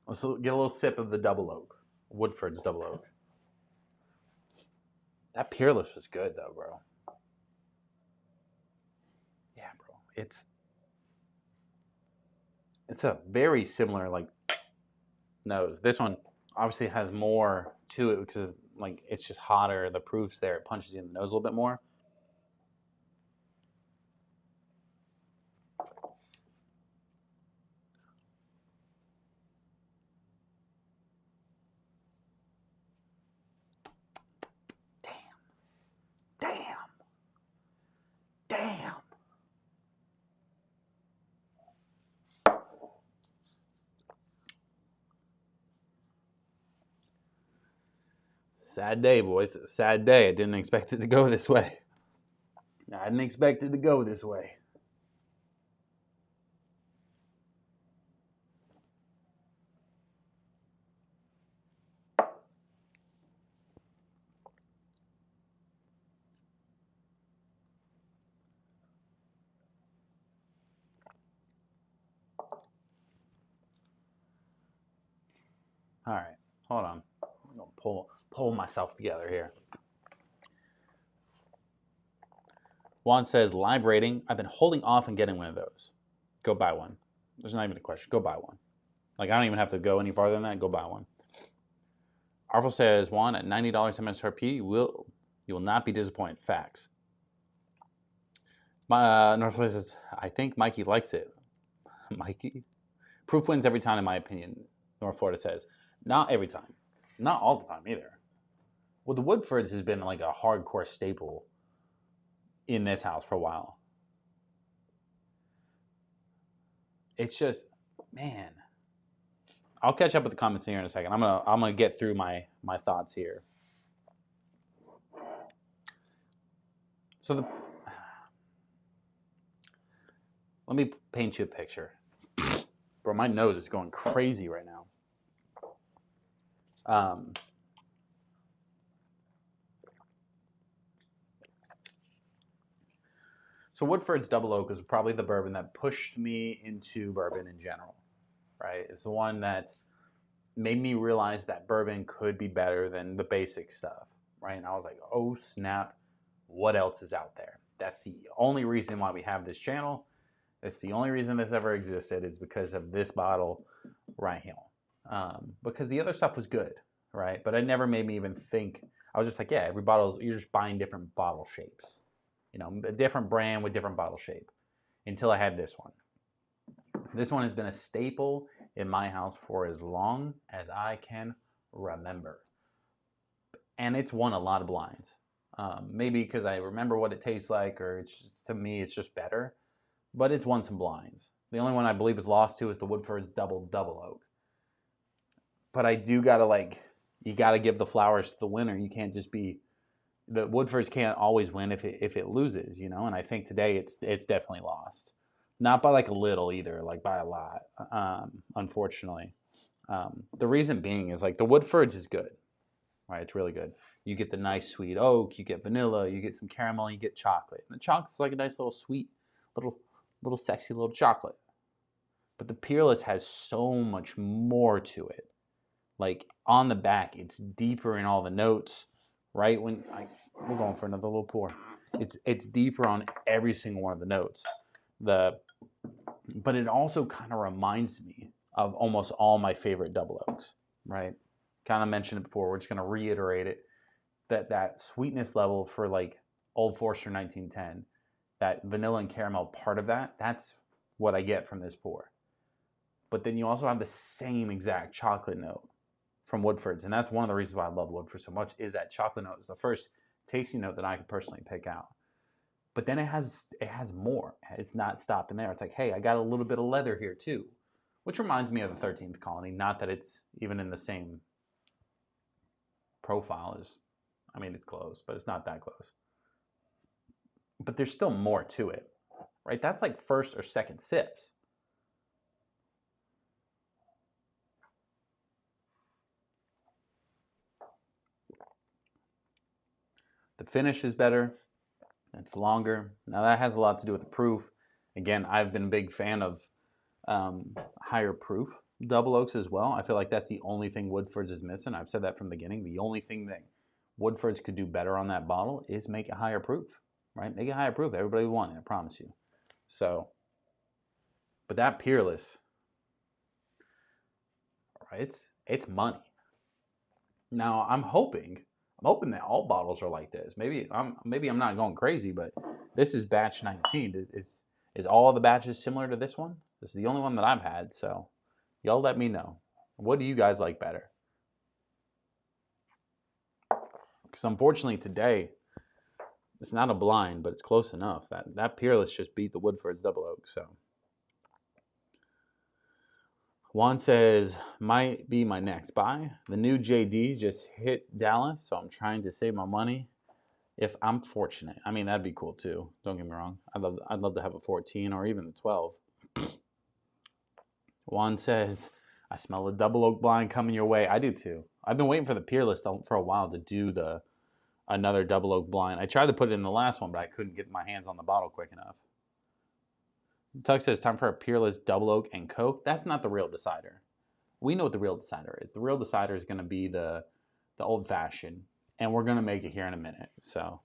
Let's get a little sip of the double oak. Woodford's double oak. That Peerless was good though, bro. Yeah, bro. It's a very similar like nose. This one obviously has more to it because like it's just hotter. The proof's there. It punches you in the nose a little bit more. Damn. Sad day, boys. Sad day. I didn't expect it to go this way. I didn't expect it to go this way. All right, hold on. I'm gonna pull myself together here. Juan says, live rating. I've been holding off on getting one of those. Go buy one. There's not even a question. Go buy one. Like, I don't even have to go any farther than that. Go buy one. Arful says, Juan, at $90 MSRP, you will not be disappointed. Facts. North Florida says, I think Mikey likes it. Mikey? Proof wins every time, in my opinion, North Florida says. Not every time. Not all the time, either. Well, the Woodfords has been like a hardcore staple in this house for a while. It's just, man. I'll catch up with the comments here in a second. I'm gonna get through my thoughts here. So let me paint you a picture. Bro, my nose is going crazy right now. So Woodford's Double Oak is probably the bourbon that pushed me into bourbon in general, right? It's the one that made me realize that bourbon could be better than the basic stuff, right? And I was like, oh snap, what else is out there? That's the only reason why we have this channel. It's the only reason this ever existed is because of this bottle right here. Because the other stuff was good, right? But it never made me even think. I was just like, yeah, every bottle, you're just buying different bottle shapes. You know, a different brand with different bottle shape until I had this one. This one has been a staple in my house for as long as I can remember. And it's won a lot of blinds. Maybe because I remember what it tastes like, or to me, it's just better. But it's won some blinds. The only one I believe it's lost to is the Woodford's Double Oak. But I do gotta you gotta give the flowers to the winner. You can't just be, the Woodfords can't always win if it loses, you know. And I think today it's definitely lost. Not by like a little either, like by a lot, unfortunately. The reason being is like the Woodfords is good, right? It's really good. You get the nice sweet oak, you get vanilla, you get some caramel, you get chocolate. And the chocolate's like a nice little sweet, little sexy little chocolate. But the Peerless has so much more to it. Like on the back, it's deeper in all the notes, right? We're going for another little pour. It's deeper on every single one of the notes. But it also kind of reminds me of almost all my favorite double oaks, right? Kind of mentioned it before. We're just going to reiterate it. That sweetness level for like Old Forester 1910, that vanilla and caramel part of that's what I get from this pour. But then you also have the same exact chocolate note from Woodford's, and that's one of the reasons why I love Woodford so much, is that chocolate note is the first tasting note that I can personally pick out. But then it has more. It's not stopping there. It's like, hey, I got a little bit of leather here too, which reminds me of the 13th Colony. Not that it's even in the same profile as, I mean, it's close, but it's not that close. But there's still more to it, right? That's like first or second sips. The finish is better. It's longer. Now that has a lot to do with the proof. Again, I've been a big fan of higher proof double oaks as well. I feel like that's the only thing Woodford's is missing. I've said that from the beginning. The only thing that Woodford's could do better on that bottle is make it higher proof, right? Make it higher proof. Everybody would want it, I promise you. So, but that Peerless, right? It's money. Now I'm hoping that all bottles are like this. Maybe I'm not going crazy, but this is batch 19. Is all the batches similar to this one? This is the only one that I've had, so y'all let me know. What do you guys like better? Because unfortunately today, it's not a blind, but it's close enough. That Peerless just beat the Woodford's Double Oak. So Juan says, might be my next buy. The new JD just hit Dallas, so I'm trying to save my money if I'm fortunate. I mean, that'd be cool too. Don't get me wrong. I'd love to have a 14 or even the 12. Juan says, I smell a double oak blind coming your way. I do too. I've been waiting for the Peerless for a while to do another double oak blind. I tried to put it in the last one, but I couldn't get my hands on the bottle quick enough. Tuck says, time for a Peerless double oak and Coke. That's not the real decider. We know what the real decider is. The real decider is going to be the old fashioned, and we're going to make it here in a minute. So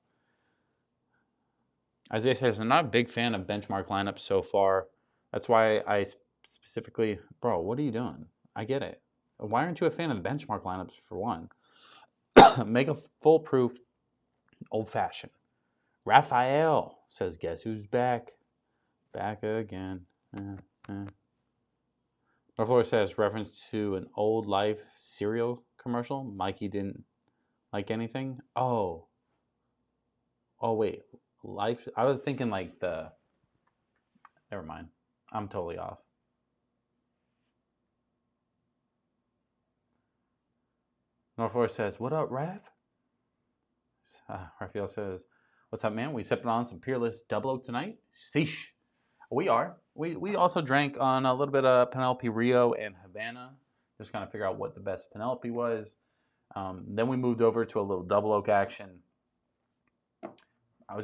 Isaiah says, I'm not a big fan of benchmark lineups so far. That's why I specifically, bro, what are you doing? I get it. Why aren't you a fan of the benchmark lineups for one? Make a foolproof old fashioned. Raphael says, guess who's back? Back again. North says, reference to an old Life cereal commercial. Mikey didn't like anything. Oh wait, Life. I was thinking like never mind. I'm totally off. North says, what up, Raph? Raphael says, what's up, man? We sipping on some Peerless Double Oak tonight? Sheesh. We are. We also drank on a little bit of Penelope RIO and Havana. Just kind of figure out what the best Penelope was. Then we moved over to a little double oak action. I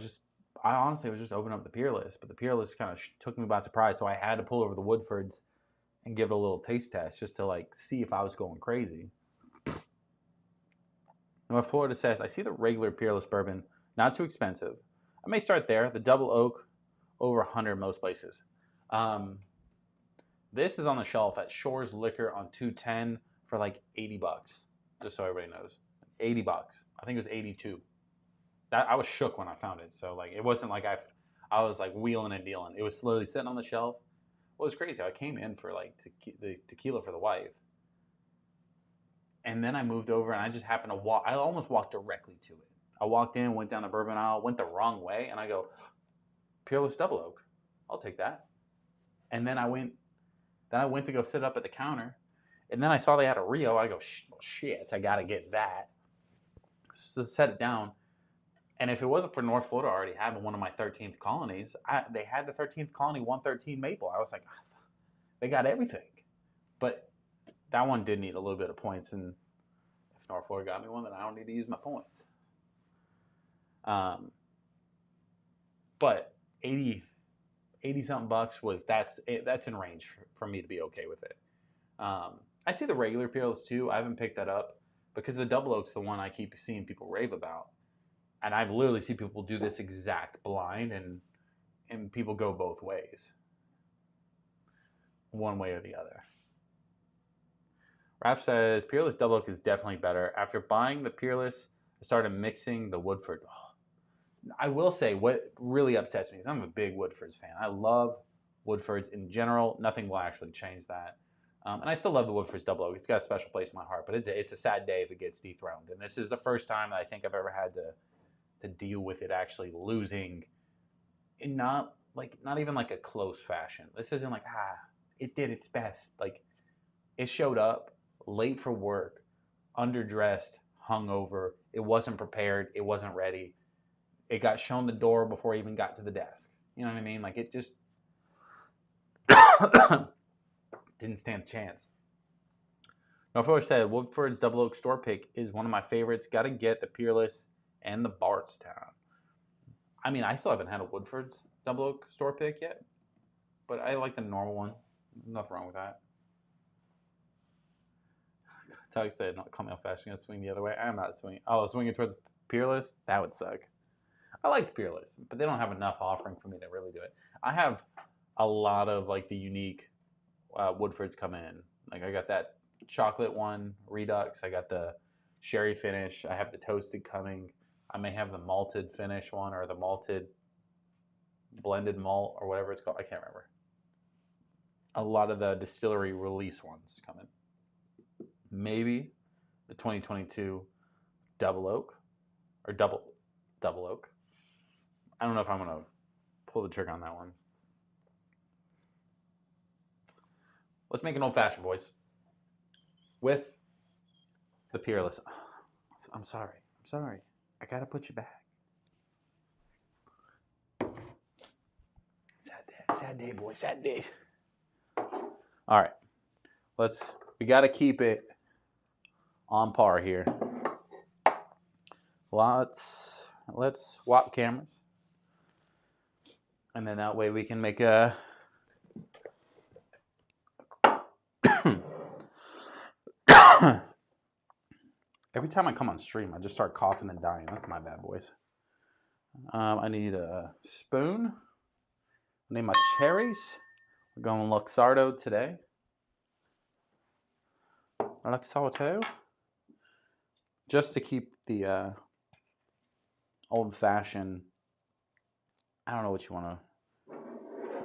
honestly was just opening up the Peerless, but the Peerless kind of took me by surprise. So I had to pull over the Woodfords and give it a little taste test just to like see if I was going crazy. North Florida says, I see the regular Peerless bourbon, not too expensive. I may start there. The double oak, over 100 most places. This is on the shelf at Shores Liquor on 210 for like $80, just so everybody knows. $80. I think it was 82. I was shook when I found it. So like it wasn't like I was like wheeling and dealing. It was slowly sitting on the shelf. Well, it was crazy. I came in for like the tequila for the wife. And then I moved over and I just happened to walk. I almost walked directly to it. I walked in, went down the bourbon aisle, went the wrong way, and I go, Peerless Double Oak. I'll take that. And then I went to go sit up at the counter, and then I saw they had a Rio. I go, shit, I gotta get that. So set it down. And if it wasn't for North Florida already having one of my 13th colonies, they had the 13th colony 113 maple. I was like, they got everything. But that one did need a little bit of points, and if North Florida got me one, then I don't need to use my points. But 80 something bucks that's in range for me to be okay with it. I see the regular Peerless too. I haven't picked that up because the double oak's the one I keep seeing people rave about, and I've literally seen people do this exact blind, and people go both ways, one way or the other. Raph says Peerless Double Oak is definitely better. After buying the Peerless, I started mixing the Woodford. I will say what really upsets me is I'm a big Woodfords fan. I love Woodfords in general. Nothing will actually change that. And I still love the Woodford's Double Oak. It's got a special place in my heart, but it's a sad day if it gets dethroned. And this is the first time that I think I've ever had to deal with it actually losing, in not even like a close fashion. This isn't like it did its best. Like, it showed up late for work, underdressed, hungover. It wasn't prepared. It wasn't ready. It got shown the door before it even got to the desk. You know what I mean? Like, it just didn't stand a chance. Now, I've always said Woodford's Double Oak store pick is one of my favorites. Got to get the Peerless and the Bardstown. I mean, I still haven't had a Woodford's Double Oak store pick yet, but I like the normal one. Nothing wrong with that. Tug said, "Not call me old fashioned, gonna swing the other way." I'm not swinging. Oh, swinging towards Peerless? That would suck. I like Peerless, but they don't have enough offering for me to really do it. I have a lot of like the unique Woodfords come in. Like, I got that chocolate one, Redux. I got the sherry finish. I have the toasted coming. I may have the malted finish one, or the malted blended malt, or whatever it's called. I can't remember. A lot of the distillery release ones come in. Maybe the 2022 Double Oak, or double oak. I don't know if I'm going to pull the trigger on that one. Let's make an old fashioned, boys, with the Peerless. I'm sorry. I got to put you back. Sad day, boys. Sad day. All right. We got to keep it on par here. Let's swap cameras. And then that way we can make a every time I come on stream, I just start coughing and dying. That's my bad, boys. I need a spoon. I need my cherries. We're going Luxardo today. Luxardo. Just to keep the old-fashioned, I don't know what you want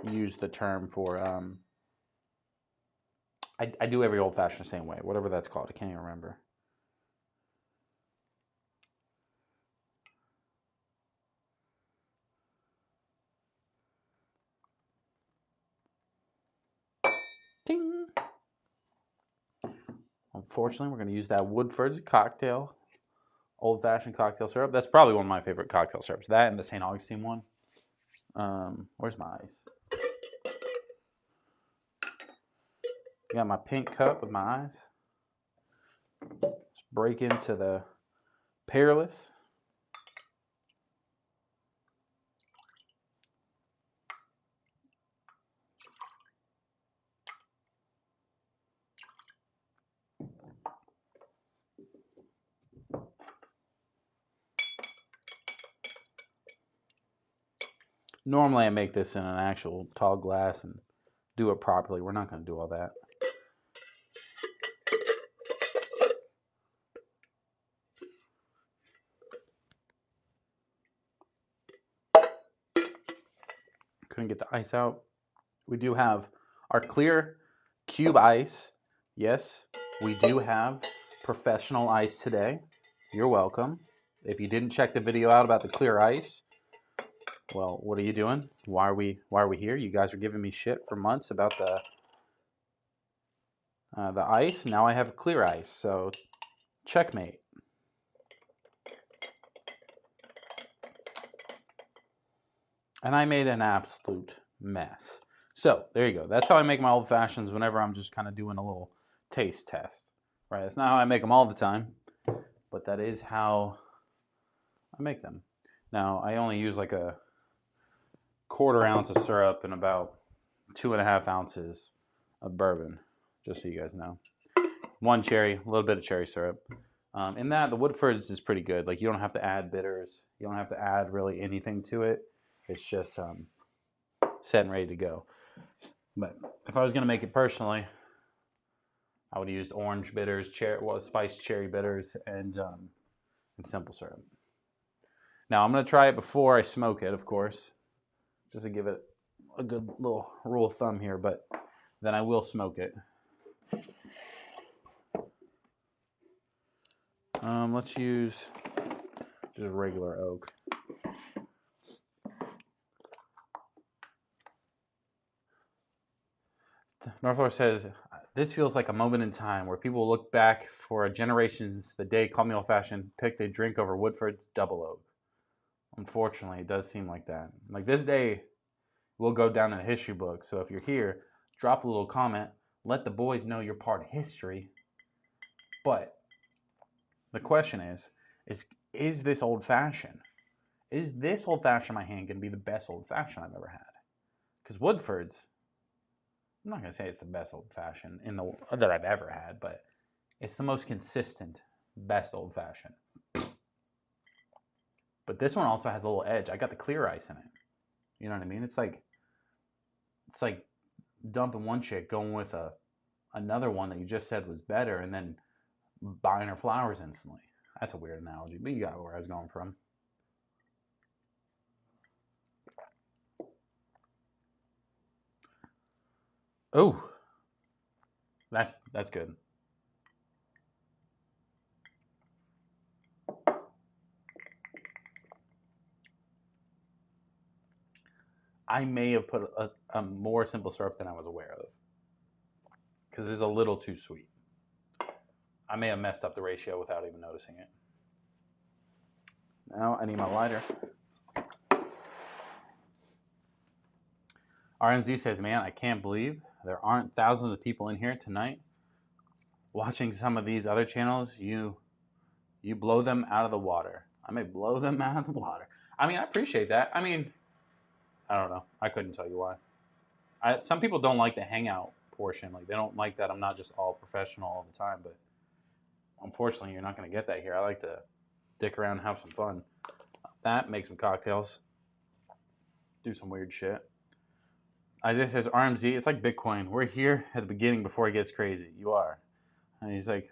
to use the term for. I do every old-fashioned the same way, whatever that's called. I can't even remember. Ding. Unfortunately, we're going to use that Woodford's cocktail, old-fashioned cocktail syrup. That's probably one of my favorite cocktail syrups. That and the St. Augustine one. Where's my ice? Got my pink cup with my ice. Let's break into the Peerless. Normally I make this in an actual tall glass and do it properly. We're not going to do all that. Couldn't get the ice out. We do have our clear cube ice. Yes, we do have professional ice today. You're welcome. If you didn't check the video out about the clear ice, well, what are you doing? Why are we here? You guys are giving me shit for months about the ice. Now I have clear ice, so checkmate. And I made an absolute mess. So there you go. That's how I make my old fashions whenever I'm just kind of doing a little taste test. Right? That's not how I make them all the time, but that is how I make them. Now I only use like a 1/4 ounce of syrup and about 2.5 ounces of bourbon, just so you guys know. 1 cherry, a little bit of cherry syrup. In that, the Woodford's is pretty good. Like, you don't have to add bitters. You don't have to add really anything to it. It's just set and ready to go. But if I was going to make it personally, I would use orange bitters, spiced cherry bitters, and simple syrup. Now, I'm going to try it before I smoke it, of course, just to give it a good little rule of thumb here, but then I will smoke it. Let's use just regular oak. Northfloor says, this feels like a moment in time where people look back for generations the day Call Me Old Fashioned picked a drink over Woodford's Double Oak. Unfortunately, it does seem like that. Like this day will go down in the history book. So if you're here, drop a little comment. Let the boys know you're part of history. But the question is this old fashioned? Is this old fashioned in my hand going to be the best old fashioned I've ever had? Because Woodford's, I'm not going to say it's the best old fashioned that I've ever had, but it's the most consistent, best old fashioned. But this one also has a little edge. I got the clear ice in it. You know what I mean? It's like dumping one chick, going with another one that you just said was better, and then buying her flowers instantly. That's a weird analogy, but you got where I was going from. Oh, that's good. I may have put a more simple syrup than I was aware of because it's a little too sweet. I may have messed up the ratio without even noticing it. Now I need my lighter. RMZ says, man, I can't believe there aren't thousands of people in here tonight watching some of these other channels. You blow them out of the water. I may blow them out of the water. I mean, I appreciate that. I mean, I don't know. I couldn't tell you why. Some people don't like the hangout portion. Like, they don't like that I'm not just all professional all the time. But unfortunately, you're not going to get that here. I like to dick around and have some fun. Make some cocktails. Do some weird shit. Isaiah says, RMZ, it's like Bitcoin. We're here at the beginning before it gets crazy. You are. And he's like,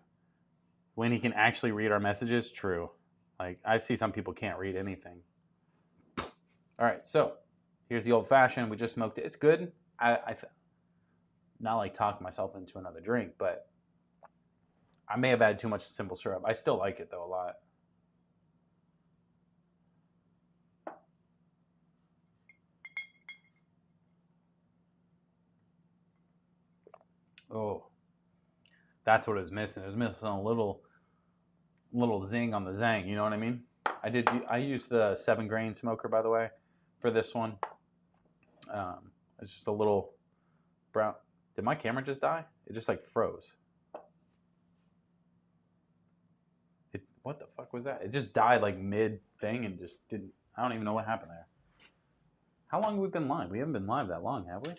when he can actually read our messages, true. Like, I see some people can't read anything. All right, so here's the old fashioned. We just smoked it. It's good. I not like talking myself into another drink, but I may have had too much simple syrup. I still like it, though, a lot. Oh, that's what it's missing. It was missing a little zing on the zang. You know what I mean? I used the 7-grain smoker, by the way, for this one. It's just a little brown. Did my camera just die? It just like froze. What the fuck was that? It just died like mid thing and just didn't. I don't even know what happened there. How long have we been live? We haven't been live that long, have we?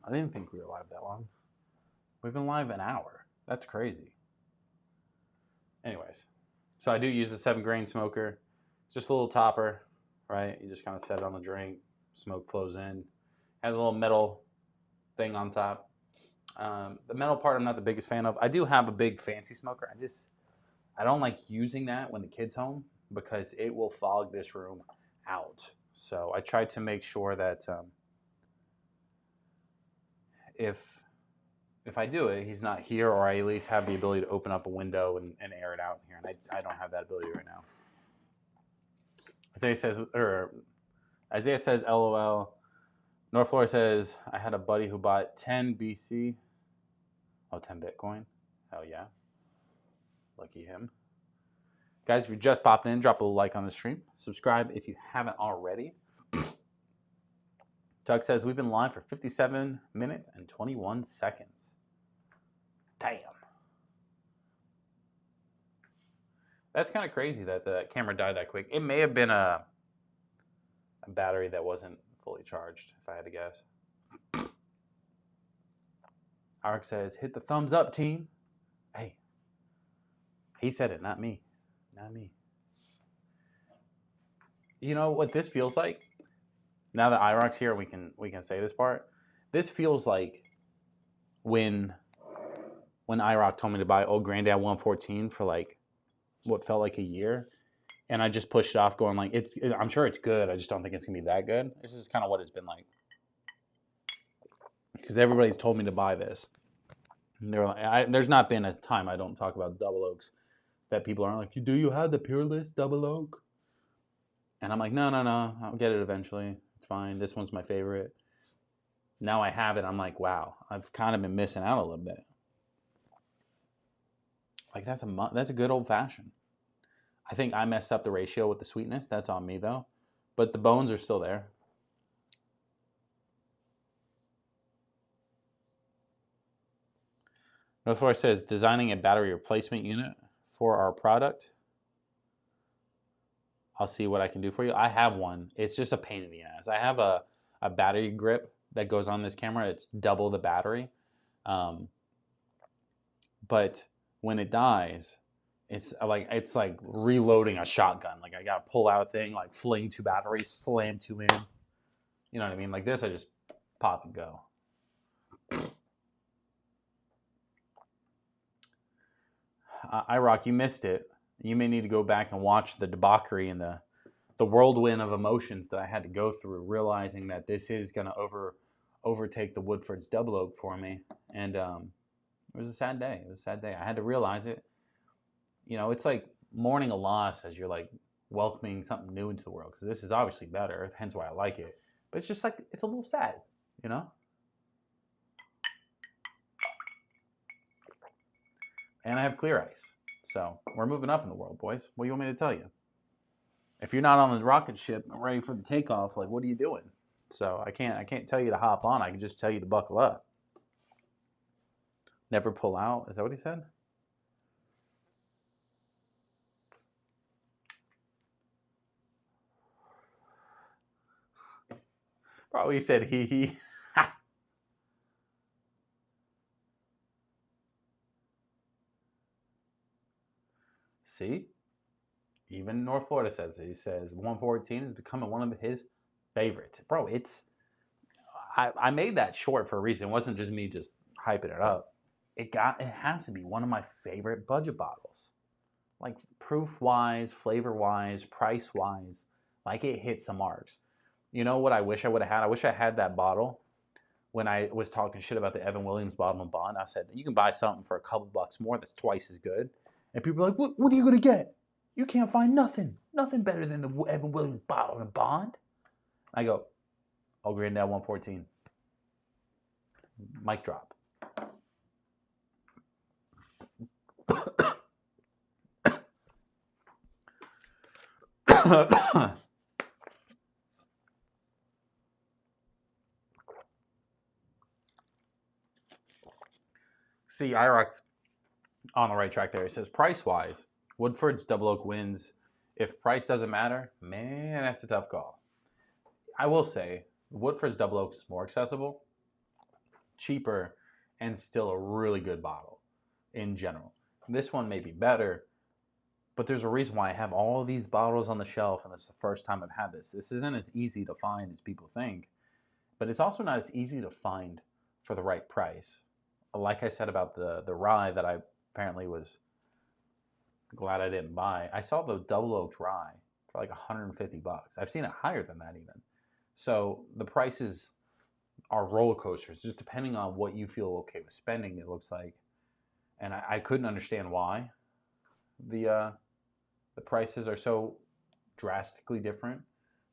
I didn't think we were live that long. We've been live an hour. That's crazy. Anyways, so I do use a 7-grain smoker. It's just a little topper, right? You just kind of set it on the drink. Smoke flows in. Has a little metal thing on top. The metal part I'm not the biggest fan of. I do have a big fancy smoker. I don't like using that when the kid's home because it will fog this room out. So I try to make sure that if I do it, he's not here, or I at least have the ability to open up a window and air it out in here. And I don't have that ability right now. Isaiah says, LOL. Northfloor says, I had a buddy who bought 10 BC. Oh, 10 Bitcoin. Hell yeah. Lucky him. Guys, if you're just popping in, drop a like on the stream. Subscribe if you haven't already. Doug says, we've been live for 57 minutes and 21 seconds. Damn. That's kind of crazy that the camera died that quick. It may have been a battery that wasn't fully charged, if I had to guess. Ark says, hit the thumbs up, team. Hey, he said it, not me. Not me. You know what this feels like? Now that IROC's here, we can say this part. This feels like when IROC told me to buy Old Granddad 114 for like what felt like a year, And I just pushed it off going like, I'm sure it's good. I just don't think it's going to be that good. This is kind of what it's been like. Because everybody's told me to buy this. And they're like, there's not been a time I don't talk about double oaks that people aren't like, do you have the Peerless double oak? And I'm like, no, I'll get it eventually. It's fine. This one's my favorite. Now I have it. I'm like, wow, I've kind of been missing out a little bit. Like that's a good old fashioned. I think I messed up the ratio with the sweetness. That's on me though. But the bones are still there. That's where it says designing a battery replacement unit for our product. I'll see what I can do for you. I have one. It's just a pain in the ass. I have a battery grip that goes on this camera. It's double the battery. But when it dies, it's like reloading a shotgun. Like I got to pull out a thing, like fling 2 batteries, slam 2 in. You know what I mean? Like this, I just pop and go. IROC, you missed it. You may need to go back and watch the debauchery and the whirlwind of emotions that I had to go through, realizing that this is going to overtake the Woodford's double oak for me. And it was a sad day. It was a sad day. I had to realize it. You know, it's like mourning a loss as you're like welcoming something new into the world, because this is obviously better, hence why I like it. But it's just like, it's a little sad, you know? And I have clear ice. So we're moving up in the world, boys. What do you want me to tell you? If you're not on the rocket ship ready for the takeoff, like, what are you doing? So I can't tell you to hop on. I can just tell you to buckle up. Never pull out. Is that what he said? Probably said he. See? Even North Florida says it. He says 114 is becoming one of his favorites. Bro, I made that short for a reason. It wasn't just me just hyping it up. It has to be one of my favorite budget bottles. Like proof wise, flavor wise, price wise, like it hits the marks. You know what I wish I would have had? I wish I had that bottle when I was talking shit about the Evan Williams bottle and bond. I said, you can buy something for a couple bucks more that's twice as good. And people are like, what are you going to get? You can't find nothing better than the Evan Williams bottle and bond. I go, oh, Granddad 114. Mic drop. See, IROC's on the right track there. It says price-wise, Woodford's double oak wins. If price doesn't matter, man, that's a tough call. I will say, Woodford's double oak is more accessible, cheaper, and still a really good bottle in general. This one may be better, but there's a reason why I have all of these bottles on the shelf, and this is the first time I've had this. This isn't as easy to find as people think, but it's also not as easy to find for the right price. Like I said about the rye that I apparently was glad I didn't buy. I saw the double oaked rye for like 150 bucks. I've seen it higher than that even. So the prices are roller coasters, just depending on what you feel okay with spending, it looks like. And I couldn't understand why the prices are so drastically different.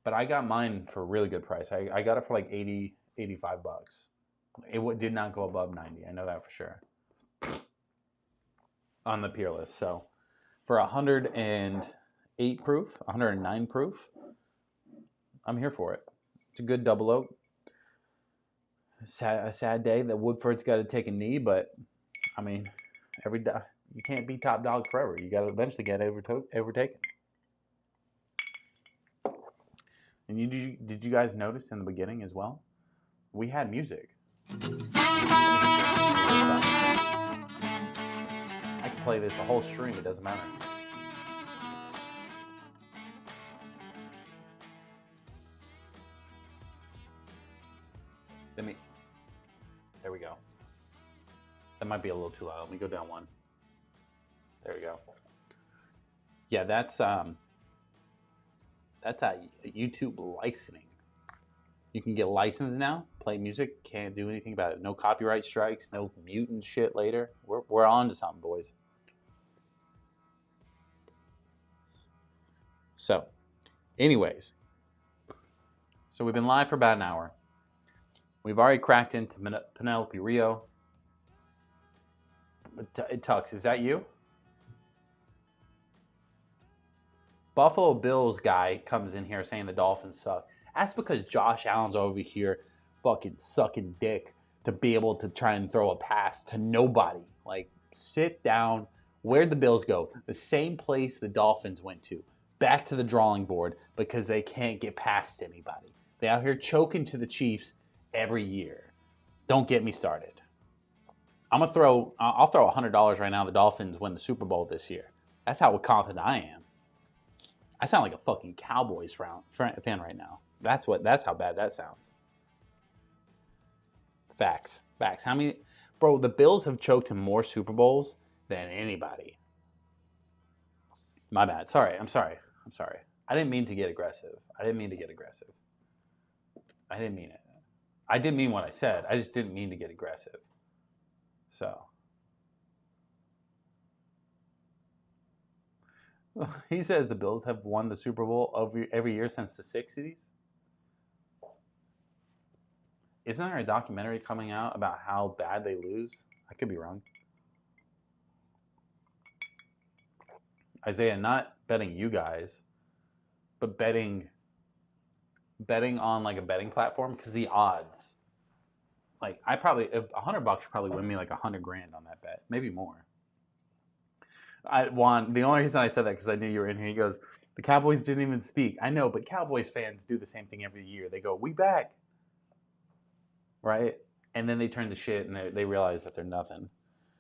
But I got mine for a really good price. I got it for like 80, 85 bucks. It did not go above 90. I know that for sure. On the Peerless. So for 108 proof, 109 proof, I'm here for it. It's a good double oak. A sad day that Woodford's got to take a knee, but I mean, you can't be top dog forever. You got to eventually get overtaken. And did you guys notice in the beginning as well? We had music. I can play this a whole stream. It doesn't matter. There we go. That might be a little too loud. Let me go down one. There we go. Yeah, that's That's a YouTube licensing. You can get licensed now, play music, can't do anything about it. No copyright strikes, no mutant shit later. We're on to something, boys. So, anyways, so we've been live for about an hour. We've already cracked into Penelope RIO. Tux, is that you? Buffalo Bills guy comes in here saying the Dolphins suck. That's because Josh Allen's over here fucking sucking dick to be able to try and throw a pass to nobody. Like, sit down. Where'd the Bills go? The same place the Dolphins went to. Back to the drawing board because they can't get past anybody. They out here choking to the Chiefs every year. Don't get me started. I'll throw $100 right now the Dolphins win the Super Bowl this year. That's how confident I am. I sound like a fucking Cowboys fan right now. That's how bad that sounds. Facts. How many, bro? The Bills have choked in more Super Bowls than anybody. My bad. I'm sorry. I didn't mean to get aggressive. I didn't mean it. I didn't mean what I said. I just didn't mean to get aggressive. So. He says the Bills have won the Super Bowl every year since the 60s. Isn't there a documentary coming out about how bad they lose? I could be wrong. Isaiah, not betting you guys, but betting on like a betting platform because the odds. Like $100 would probably win me like $100 grand on that bet, maybe more. The only reason I said that because I knew you were in here. He goes, the Cowboys didn't even speak. I know, but Cowboys fans do the same thing every year. They go, we back, right? And then they turn to shit and they realize that they're nothing.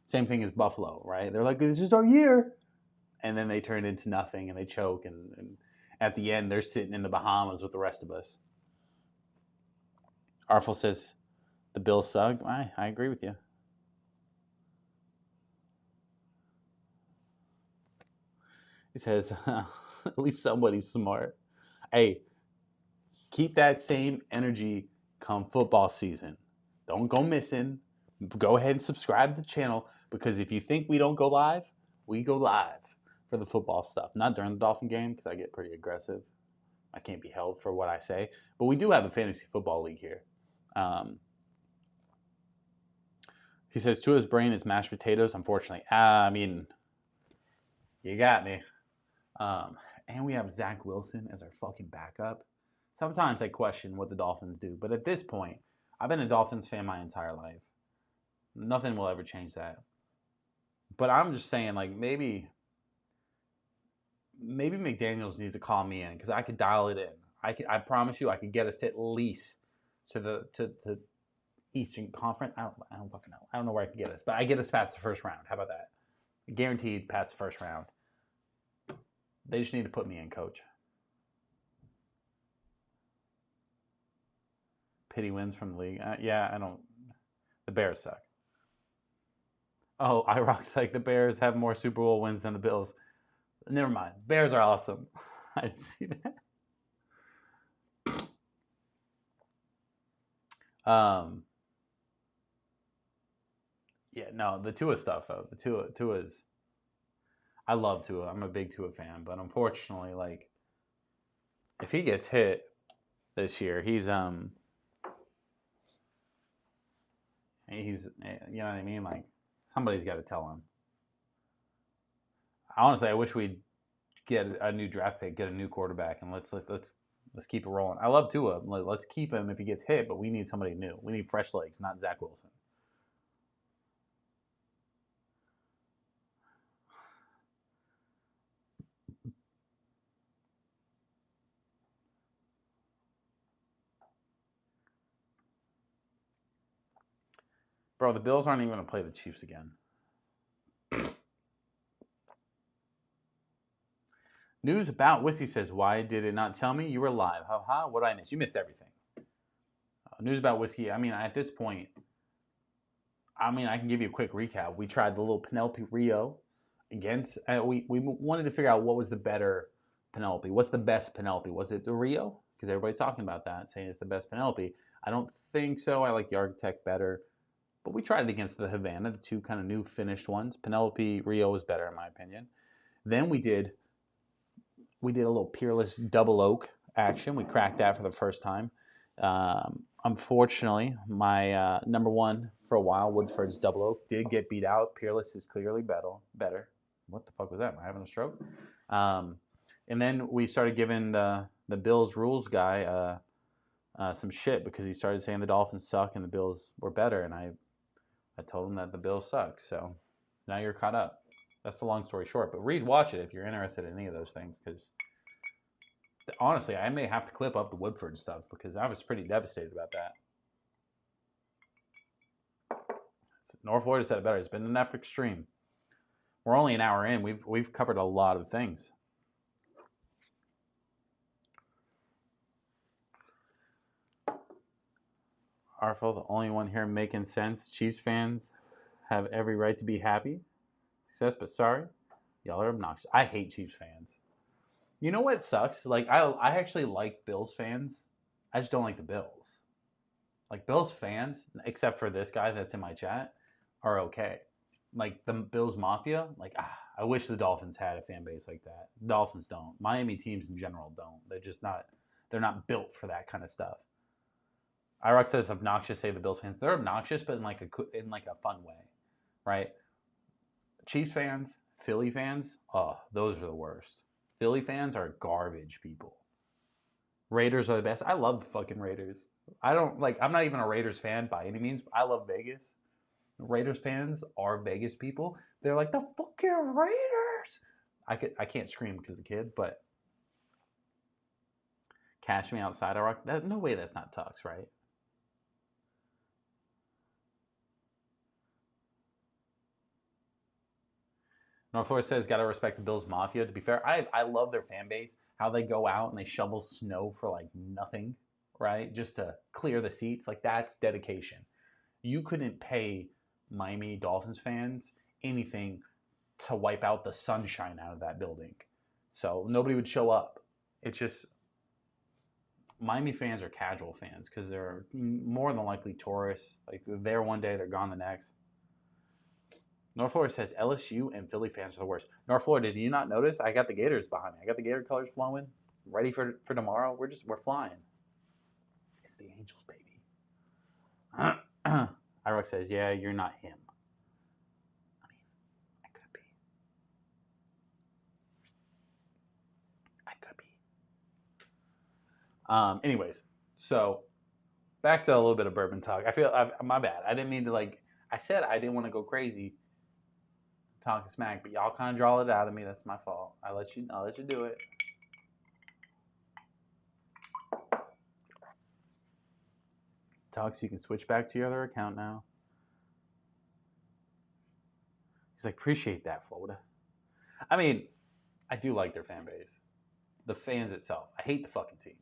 Same thing as Buffalo, right? They're like, this is our year, and then they turn into nothing and they choke, and at the end they're sitting in the Bahamas with the rest of us. Arfel says the Bills suck. I agree with you. He says, at least somebody's smart. Hey, keep that same energy come football season. Don't go missing. Go ahead and subscribe to the channel because if you think we don't go live, we go live for the football stuff. Not during the Dolphin game because I get pretty aggressive. I can't be held for what I say. But we do have a fantasy football league here. He says, Tua's brain is mashed potatoes, unfortunately. I mean, you got me. And we have Zach Wilson as our fucking backup. Sometimes I question what the Dolphins do, but at this point, I've been a Dolphins fan my entire life. Nothing will ever change that. But I'm just saying, like, maybe McDaniels needs to call me in because I could dial it in. I promise you, I could get us at least to the Eastern Conference. I don't fucking know. I don't know where I could get us, but I get us past the first round. How about that? Guaranteed past the first round. They just need to put me in, coach. Pity wins from the league. Yeah, I don't. The Bears suck. Oh, IROC's like the Bears have more Super Bowl wins than the Bills. Never mind. Bears are awesome. I didn't see that. Yeah, no, the Tua stuff though. The Tua's. I love Tua. I'm a big Tua fan, but unfortunately, like, if he gets hit this year, he's you know what I mean? Like, somebody's got to tell him. Honestly, I wish we'd get a new draft pick, get a new quarterback, and let's keep it rolling. I love Tua. Let's keep him if he gets hit, but we need somebody new. We need fresh legs, not Zach Wilson. Bro, the Bills aren't even going to play the Chiefs again. News about whiskey says, why did it not tell me you were live? Ha, what did I miss? You missed everything. News about whiskey. I mean, at this point, I can give you a quick recap. We tried the little Penelope RIO against. We wanted to figure out what was the better Penelope. What's the best Penelope? Was it the Rio? Because everybody's talking about that, saying it's the best Penelope. I don't think so. I like the Architect better. But we tried it against the Havana, the two kind of new finished ones. Penelope RIO is better in my opinion. Then we did a little Peerless double oak action. We cracked that for the first time. Unfortunately, my number one for a while, Woodford's double oak, did get beat out. Peerless is clearly better. What the fuck was that? Am I having a stroke? And then we started giving the Bills rules guy some shit because he started saying the Dolphins suck and the Bills were better, and I told him that the Bills suck. So now you're caught up. That's the long story short. But watch it if you're interested in any of those things, because honestly, I may have to clip up the Woodford stuff because I was pretty devastated about that. North Florida said it better. It's been an epic stream. We're only an hour in. We've covered a lot of things. Arfel, the only one here making sense. Chiefs fans have every right to be happy. Success, but sorry, y'all are obnoxious. I hate Chiefs fans. You know what sucks? Like I actually like Bills fans. I just don't like the Bills. Like Bills fans, except for this guy that's in my chat, are okay. Like the Bills Mafia, like I wish the Dolphins had a fan base like that. The Dolphins don't. Miami teams in general don't. They're just not. They're not built for that kind of stuff. IROC says obnoxious. Say the Bills fans. They're obnoxious, but in like a fun way, right? Chiefs fans, Philly fans, oh, those are the worst. Philly fans are garbage people. Raiders are the best. I love fucking Raiders. I'm not even a Raiders fan by any means. I love Vegas. Raiders fans are Vegas people. They're like the fucking Raiders. I can't scream because of a kid, but Cash Me Outside I Rock. No way that's not Tux, right? North Florida says, gotta respect the Bills Mafia. To be fair, I love their fan base. How they go out and they shovel snow for like nothing, right? Just to clear the seats. Like that's dedication. You couldn't pay Miami Dolphins fans anything to wipe out the sunshine out of that building. So nobody would show up. It's just Miami fans are casual fans because they're more than likely tourists. Like they're there one day, they're gone the next. North Florida says LSU and Philly fans are the worst. North Florida, did you not notice? I got the Gators behind me. I got the Gator colors flowing. Ready for tomorrow. We're flying. It's the Angels, baby. IROC says, yeah, you're not him. I mean, I could be. Anyways, so back to a little bit of bourbon talk. My bad. I didn't mean to I said I didn't want to go crazy talking smack, but y'all kind of draw it out of me. That's my fault. I'll let you do it. Talks, you can switch back to your other account now. He's like, appreciate that, Florida. I mean, I do like their fan base. The fans itself. I hate the fucking team.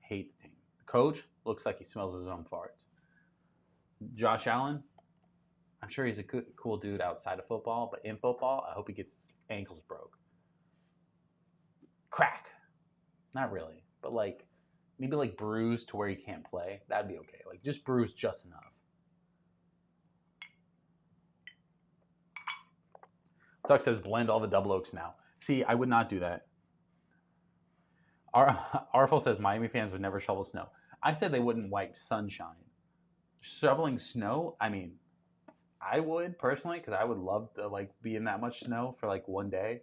Hate the team. The coach looks like he smells his own farts. Josh Allen, I'm sure he's a cool dude outside of football, but in football, I hope he gets his ankles broke. Crack. Not really, but maybe bruised to where he can't play. That'd be okay. Just bruised just enough. Tuck says blend all the double oaks now. See, I would not do that. Arfel says Miami fans would never shovel snow. I said they wouldn't wipe sunshine. Shoveling snow, I mean, I would personally because I would love to be in that much snow for one day.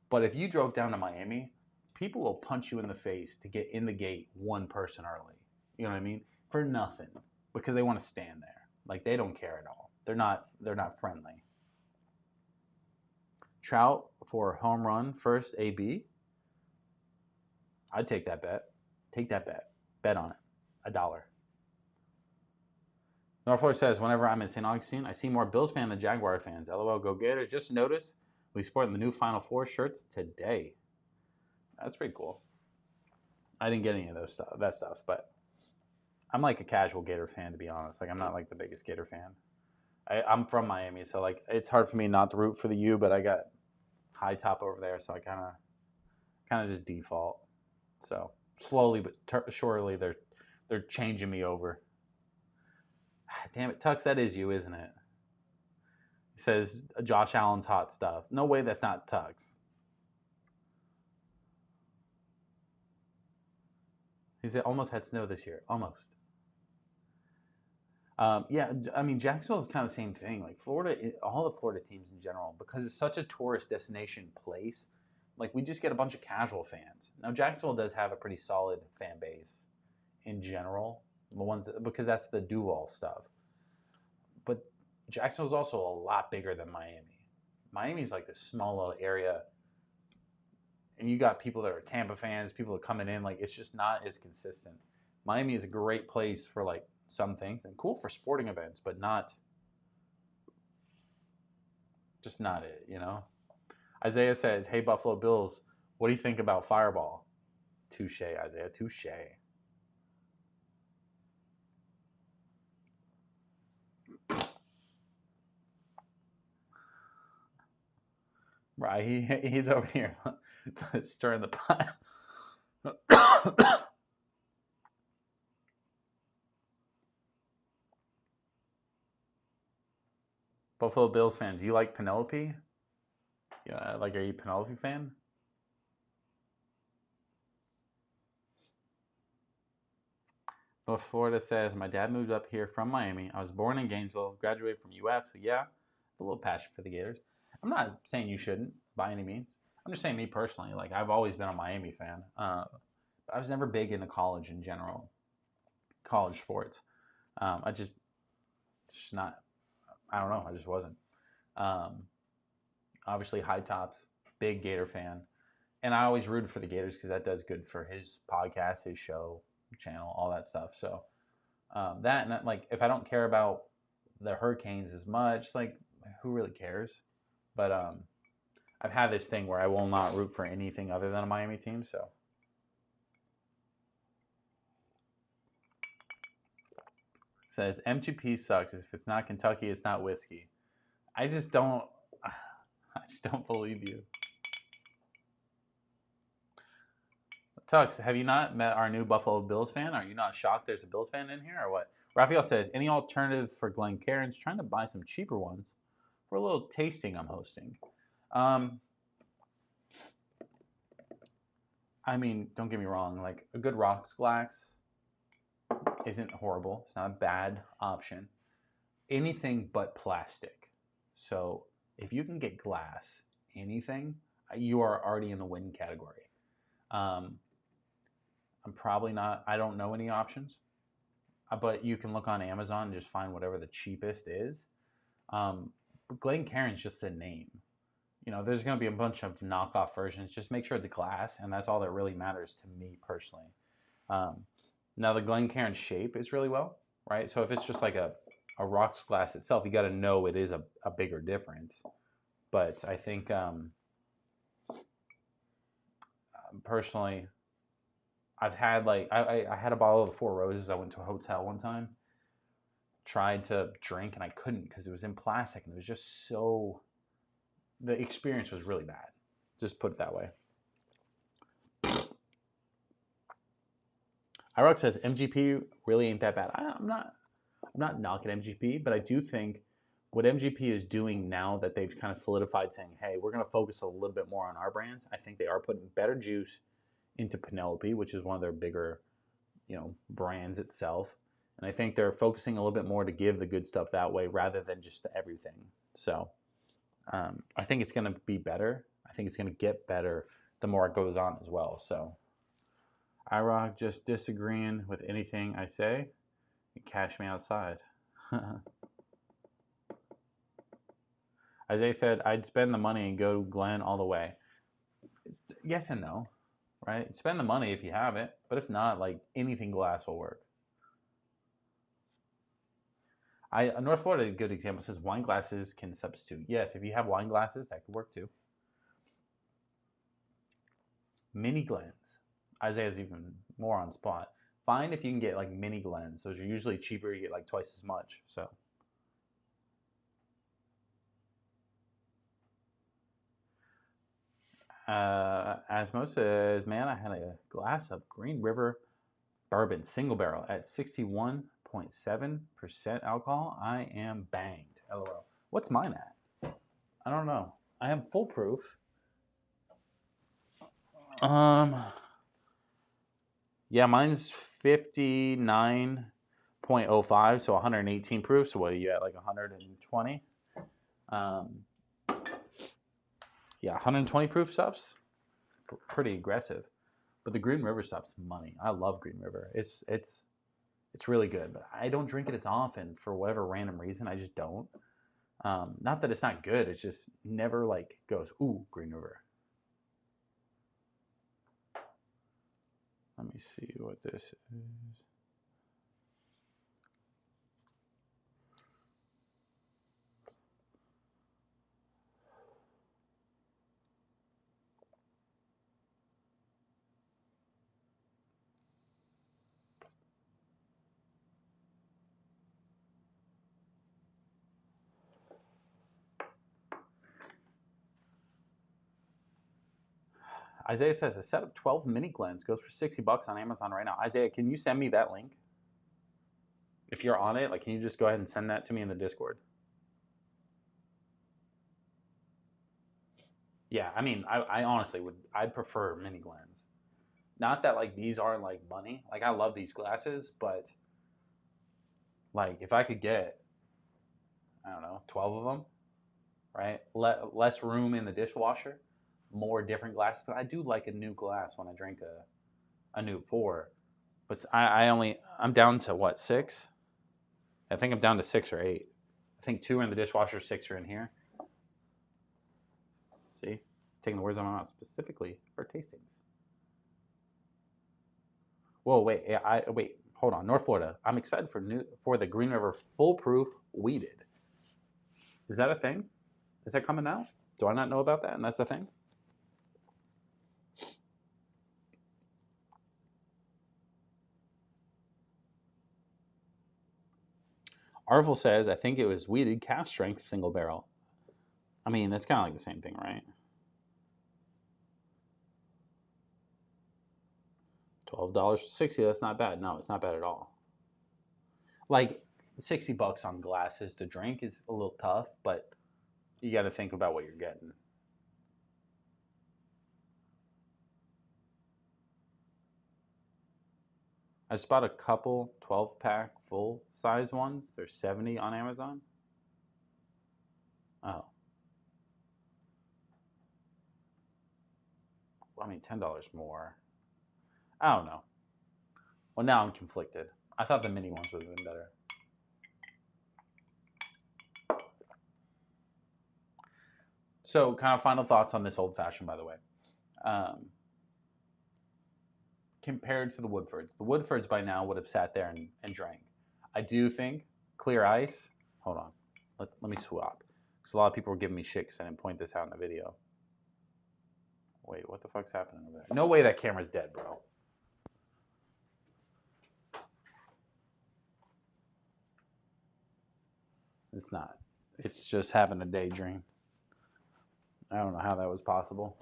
But if you drove down to Miami, people will punch you in the face to get in the gate one person early. You know what I mean? For nothing, because they want to stand there. They don't care at all. They're not friendly. Trout for home run first AB. I'd take that bet. Take that bet. Bet on it. $1. Norfolk says, whenever I'm in St. Augustine, I see more Bills fans than Jaguar fans. LOL, go Gators. Just notice we sporting the new Final Four shirts today. That's pretty cool. I didn't get any of that stuff, but I'm a casual Gator fan, to be honest. I'm not the biggest Gator fan. I'm from Miami, so it's hard for me not to root for the U, but I got high top over there, so I kind kind of just default. So slowly but surely they're changing me over. Damn it, Tux, that is you, isn't it? He says Josh Allen's hot stuff. No way, that's not Tux. He said almost had snow this year, almost. Yeah, I mean Jacksonville is kind of the same thing. Like Florida, all the Florida teams in general, because it's such a tourist destination place. Like we just get a bunch of casual fans. Now Jacksonville does have a pretty solid fan base in general. The ones because that's the Duval stuff. But Jacksonville's also a lot bigger than Miami. Miami's like this small little area, and you got people that are Tampa fans, people that are coming in. Like it's just not as consistent. Miami is a great place for like some things and cool for sporting events, but not it, you know. Isaiah says, "Hey Buffalo Bills, what do you think about Fireball?" Touche, Isaiah. Touche. Right, he's over here stirring the pot. Buffalo Bills fan, do you like Penelope? Yeah, like, are you a Penelope fan? North Florida says, my dad moved up here from Miami. I was born in Gainesville, graduated from UF, so yeah, a little passion for the Gators. I'm not saying you shouldn't by any means. I'm just saying me personally, like I've always been a Miami fan. I was never big into college in general, college sports. I just not. I don't know. I just wasn't. Um, Obviously, High Tops, big Gator fan, and I always rooted for the Gators because that does good for his podcast, his show, channel, all that stuff. So that and that, like if I don't care about the Hurricanes as much, like who really cares? But I've had this thing where I will not root for anything other than a Miami team. So says MGP sucks. If it's not Kentucky, it's not whiskey. I just don't believe you. Tux, have you not met our new Buffalo Bills fan? Are you not shocked there's a Bills fan in here or what? Raphael says, any alternative for Glen Cairns? Trying to buy some cheaper ones for a little tasting I'm hosting. I mean, don't get me wrong. Like a good rocks glass isn't horrible. It's not a bad option. Anything but plastic. So if you can get glass, anything, you are already in the win category. I'm probably not. I don't know any options, but you can look on Amazon and just find whatever the cheapest is. But Glen Cairns just the name. You know, there's going to be a bunch of knockoff versions. Just make sure it's glass, and that's all that really matters to me personally. Now, the Glen Cairns shape is really well, right? So if it's just like a rocks glass itself, you got to know it is a bigger difference. But I think personally, I've had like I had a bottle of the Four Roses. I went to a hotel one time, tried to drink, and I couldn't because it was in plastic, and it was just so. The experience was really bad. Just put it that way. iRock says MGP really ain't that bad. I'm not knocking MGP, but I do think what MGP is doing now that they've kind of solidified saying, hey, we're going to focus a little bit more on our brands. I think they are putting better juice into Penelope, which is one of their bigger, brands itself. And I think they're focusing a little bit more to give the good stuff that way rather than just everything. So I think it's going to be better. I think it's going to get better the more it goes on as well. So iRock just disagreeing with anything I say. Cash me outside. Isaiah said, I'd spend the money and go to Glen all the way. Yes and no, right? Spend the money if you have it, but if not, like anything glass will work. North Florida, a good example, says wine glasses can substitute. Yes, if you have wine glasses, that could work too. Mini Glens. Isaiah's even more on spot. Find if you can get like mini Glens. Those are usually cheaper. You get like twice as much. So. Asmo says, man, I had a glass of Green River Bourbon single barrel at 61.7% alcohol. I am banged. LOL. What's mine at? I don't know. I am full proof. Yeah, mine's 59.05, so 118 proof. So what are you at, like 120? Yeah, 120 proof stuff's pretty aggressive. But the Green River stuff's money. I love Green River. It's really good, but I don't drink it as often for whatever random reason. I just don't. Not that it's not good. It's just never like goes, ooh, Green River. Let me see what this is. Isaiah says a set of 12 mini Glens goes for $60 on Amazon right now. Isaiah, can you send me that link? If you're on it, like, can you just go ahead and send that to me in the Discord? Yeah, I mean, I honestly I'd prefer mini Glens. Not that like these aren't like money. Like I love these glasses, but like if I could get, I don't know, 12 of them, right? Less room in the dishwasher, more different glasses. I do like a new glass when I drink a new pour, but I'm down to what, 6? I think I'm down to 6 or 8. I think 2 are in the dishwasher, 6 are in here. See, taking the words out of my mouth, specifically for tastings. Whoa, wait, wait, hold on. North Florida. I'm excited for the Green River Foolproof Weeded. Is that a thing? Is that coming out? Do I not know about that? And that's a thing? Arvel says, I think it was weeded cast strength single barrel. I mean, that's kind of like the same thing, right? $12.60. That's not bad. No, it's not bad at all. Like $60 on glasses to drink is a little tough, but you got to think about what you're getting. I just bought a couple 12-pack full size ones. They're $70 on Amazon. Oh. I mean, $10 more. I don't know. Well, now I'm conflicted. I thought the mini ones would have been better. So, kind of final thoughts on this old fashioned, by the way. Compared to the Woodfords. The Woodfords by now would have sat there and drank. I do think clear ice. Hold on. Let me swap. Because a lot of people were giving me shit because I didn't point this out in the video. Wait, what the fuck's happening over there? No way that camera's dead, bro. It's not. It's just having a daydream. I don't know how that was possible.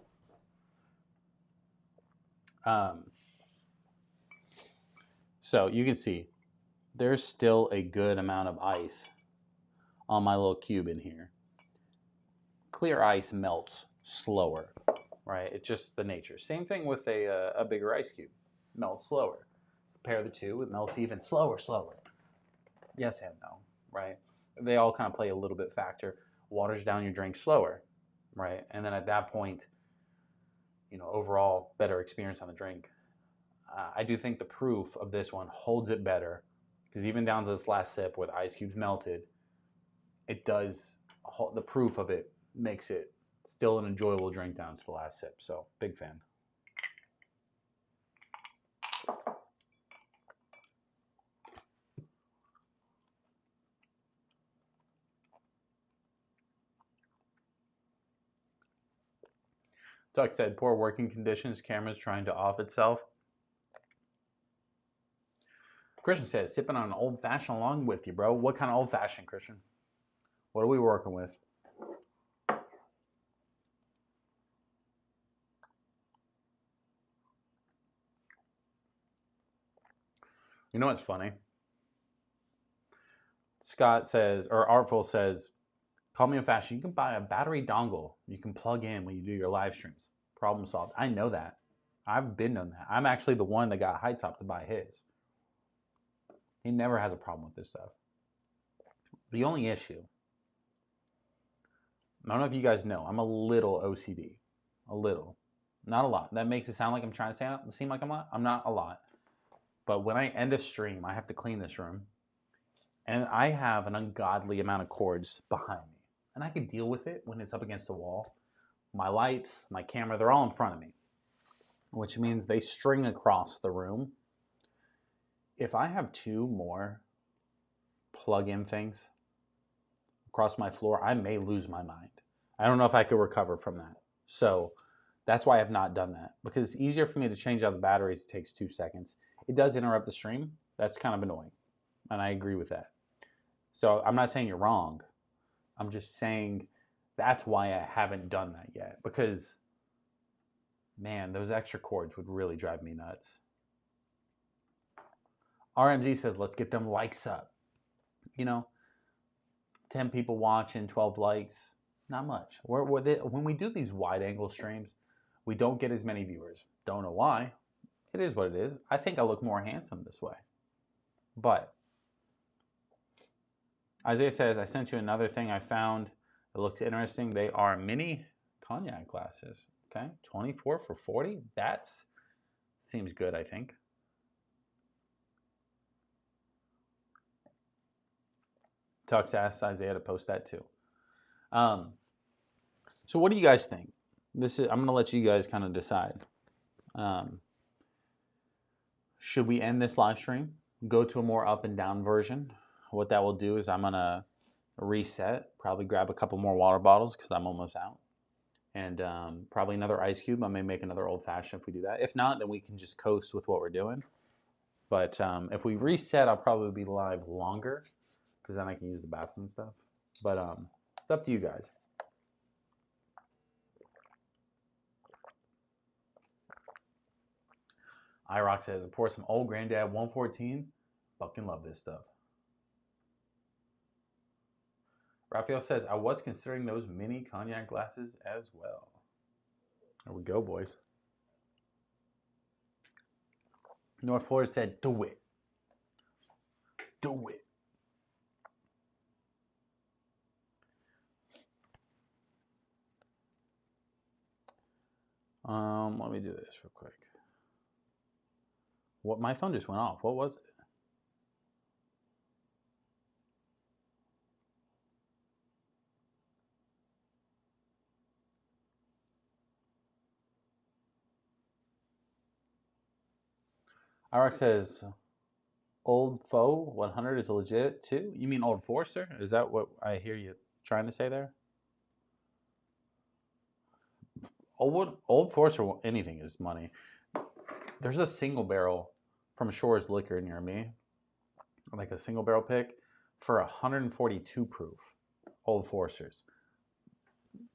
So you can see there's still a good amount of ice on my little cube in here. Clear ice melts slower, right? It's just the nature. Same thing with a bigger ice cube. Melts slower. Compare the two, it melts even slower. Yes and no, right? They all kind of play a little bit factor. Waters down your drink slower, right? And then at that point, overall better experience on the drink. I do think the proof of this one holds it better because even down to this last sip where the ice cubes melted, it does, the proof of it makes it still an enjoyable drink down to the last sip. So, big fan. Tuck said, poor working conditions, camera's trying to off itself. Christian says, sipping on an old fashioned along with you, bro. What kind of old fashioned, Christian? What are we working with? You know what's funny? Scott says, or Artful says, call me a fashion. You can buy a battery dongle you can plug in when you do your live streams. Problem solved. I know that. I've been on that. I'm actually the one that got High Top to buy his. He never has a problem with this stuff. The only issue, I don't know if you guys know, I'm a little OCD. A little. Not a lot. That makes it sound like I'm trying to seem like I'm a lot. I'm not a lot. But when I end a stream, I have to clean this room. And I have an ungodly amount of cords behind me. And I can deal with it when it's up against the wall. My lights, my camera, they're all in front of me. Which means they string across the room. If I have 2 more plug-in things across my floor, I may lose my mind. I don't know if I could recover from that. So that's why I have not done that. Because it's easier for me to change out the batteries. It takes 2 seconds. It does interrupt the stream. That's kind of annoying. And I agree with that. So I'm not saying you're wrong. I'm just saying that's why I haven't done that yet. Because, man, those extra cords would really drive me nuts. RMZ says, let's get them likes up. You know, 10 people watching, 12 likes, not much. When we do these wide angle streams, we don't get as many viewers. Don't know why. It is what it is. I think I look more handsome this way. But Isaiah says, I sent you another thing I found. It looks interesting. They are mini cognac glasses. Okay, 24 for 40. That seems good, I think. Tux asked Isaiah to post that too. So what do you guys think? I'm going to let you guys kind of decide. Should we end this live stream? Go to a more up and down version? What that will do is I'm going to reset, probably grab a couple more water bottles because I'm almost out. And probably another ice cube. I may make another old fashioned if we do that. If not, then we can just coast with what we're doing. But if we reset, I'll probably be live longer because then I can use the bathroom and stuff. But it's up to you guys. iRock says, pour some old Granddad 114. Fucking love this stuff. Raphael says, I was considering those mini cognac glasses as well. There we go, boys. North Florida said, do it. Do it. Let me do this real quick. What, my phone just went off. What was it? Irox says, Old Foe 100 is legit too? You mean Old Forester? Is that what I hear you trying to say there? Old Forester, anything is money. There's a single barrel from Shore's Liquor near me, like a single barrel pick for 142 proof Old Foresters.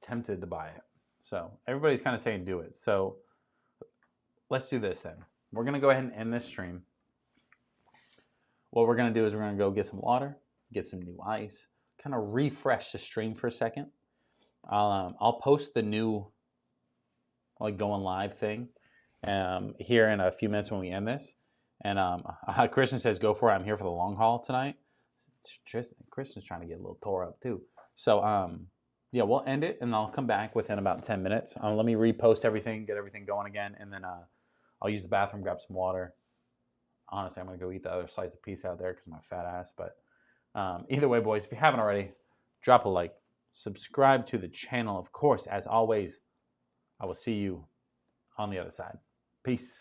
Tempted to buy it. So everybody's kind of saying do it. So let's do this then. We're going to go ahead and end this stream. What we're going to do is we're going to go get some water, get some new ice, kind of refresh the stream for a second. I'll post the new like going live thing here in a few minutes when we end this. And Christian says, go for it. I'm here for the long haul tonight. Christian's trying to get a little tore up too. So yeah, we'll end it and I'll come back within about 10 minutes. Let me repost everything, get everything going again. And then I'll use the bathroom, grab some water. Honestly, I'm going to go eat the other slice of pizza out there because I'm a fat ass. But either way, boys, if you haven't already, drop a like. Subscribe to the channel, of course. As always, I will see you on the other side. Peace.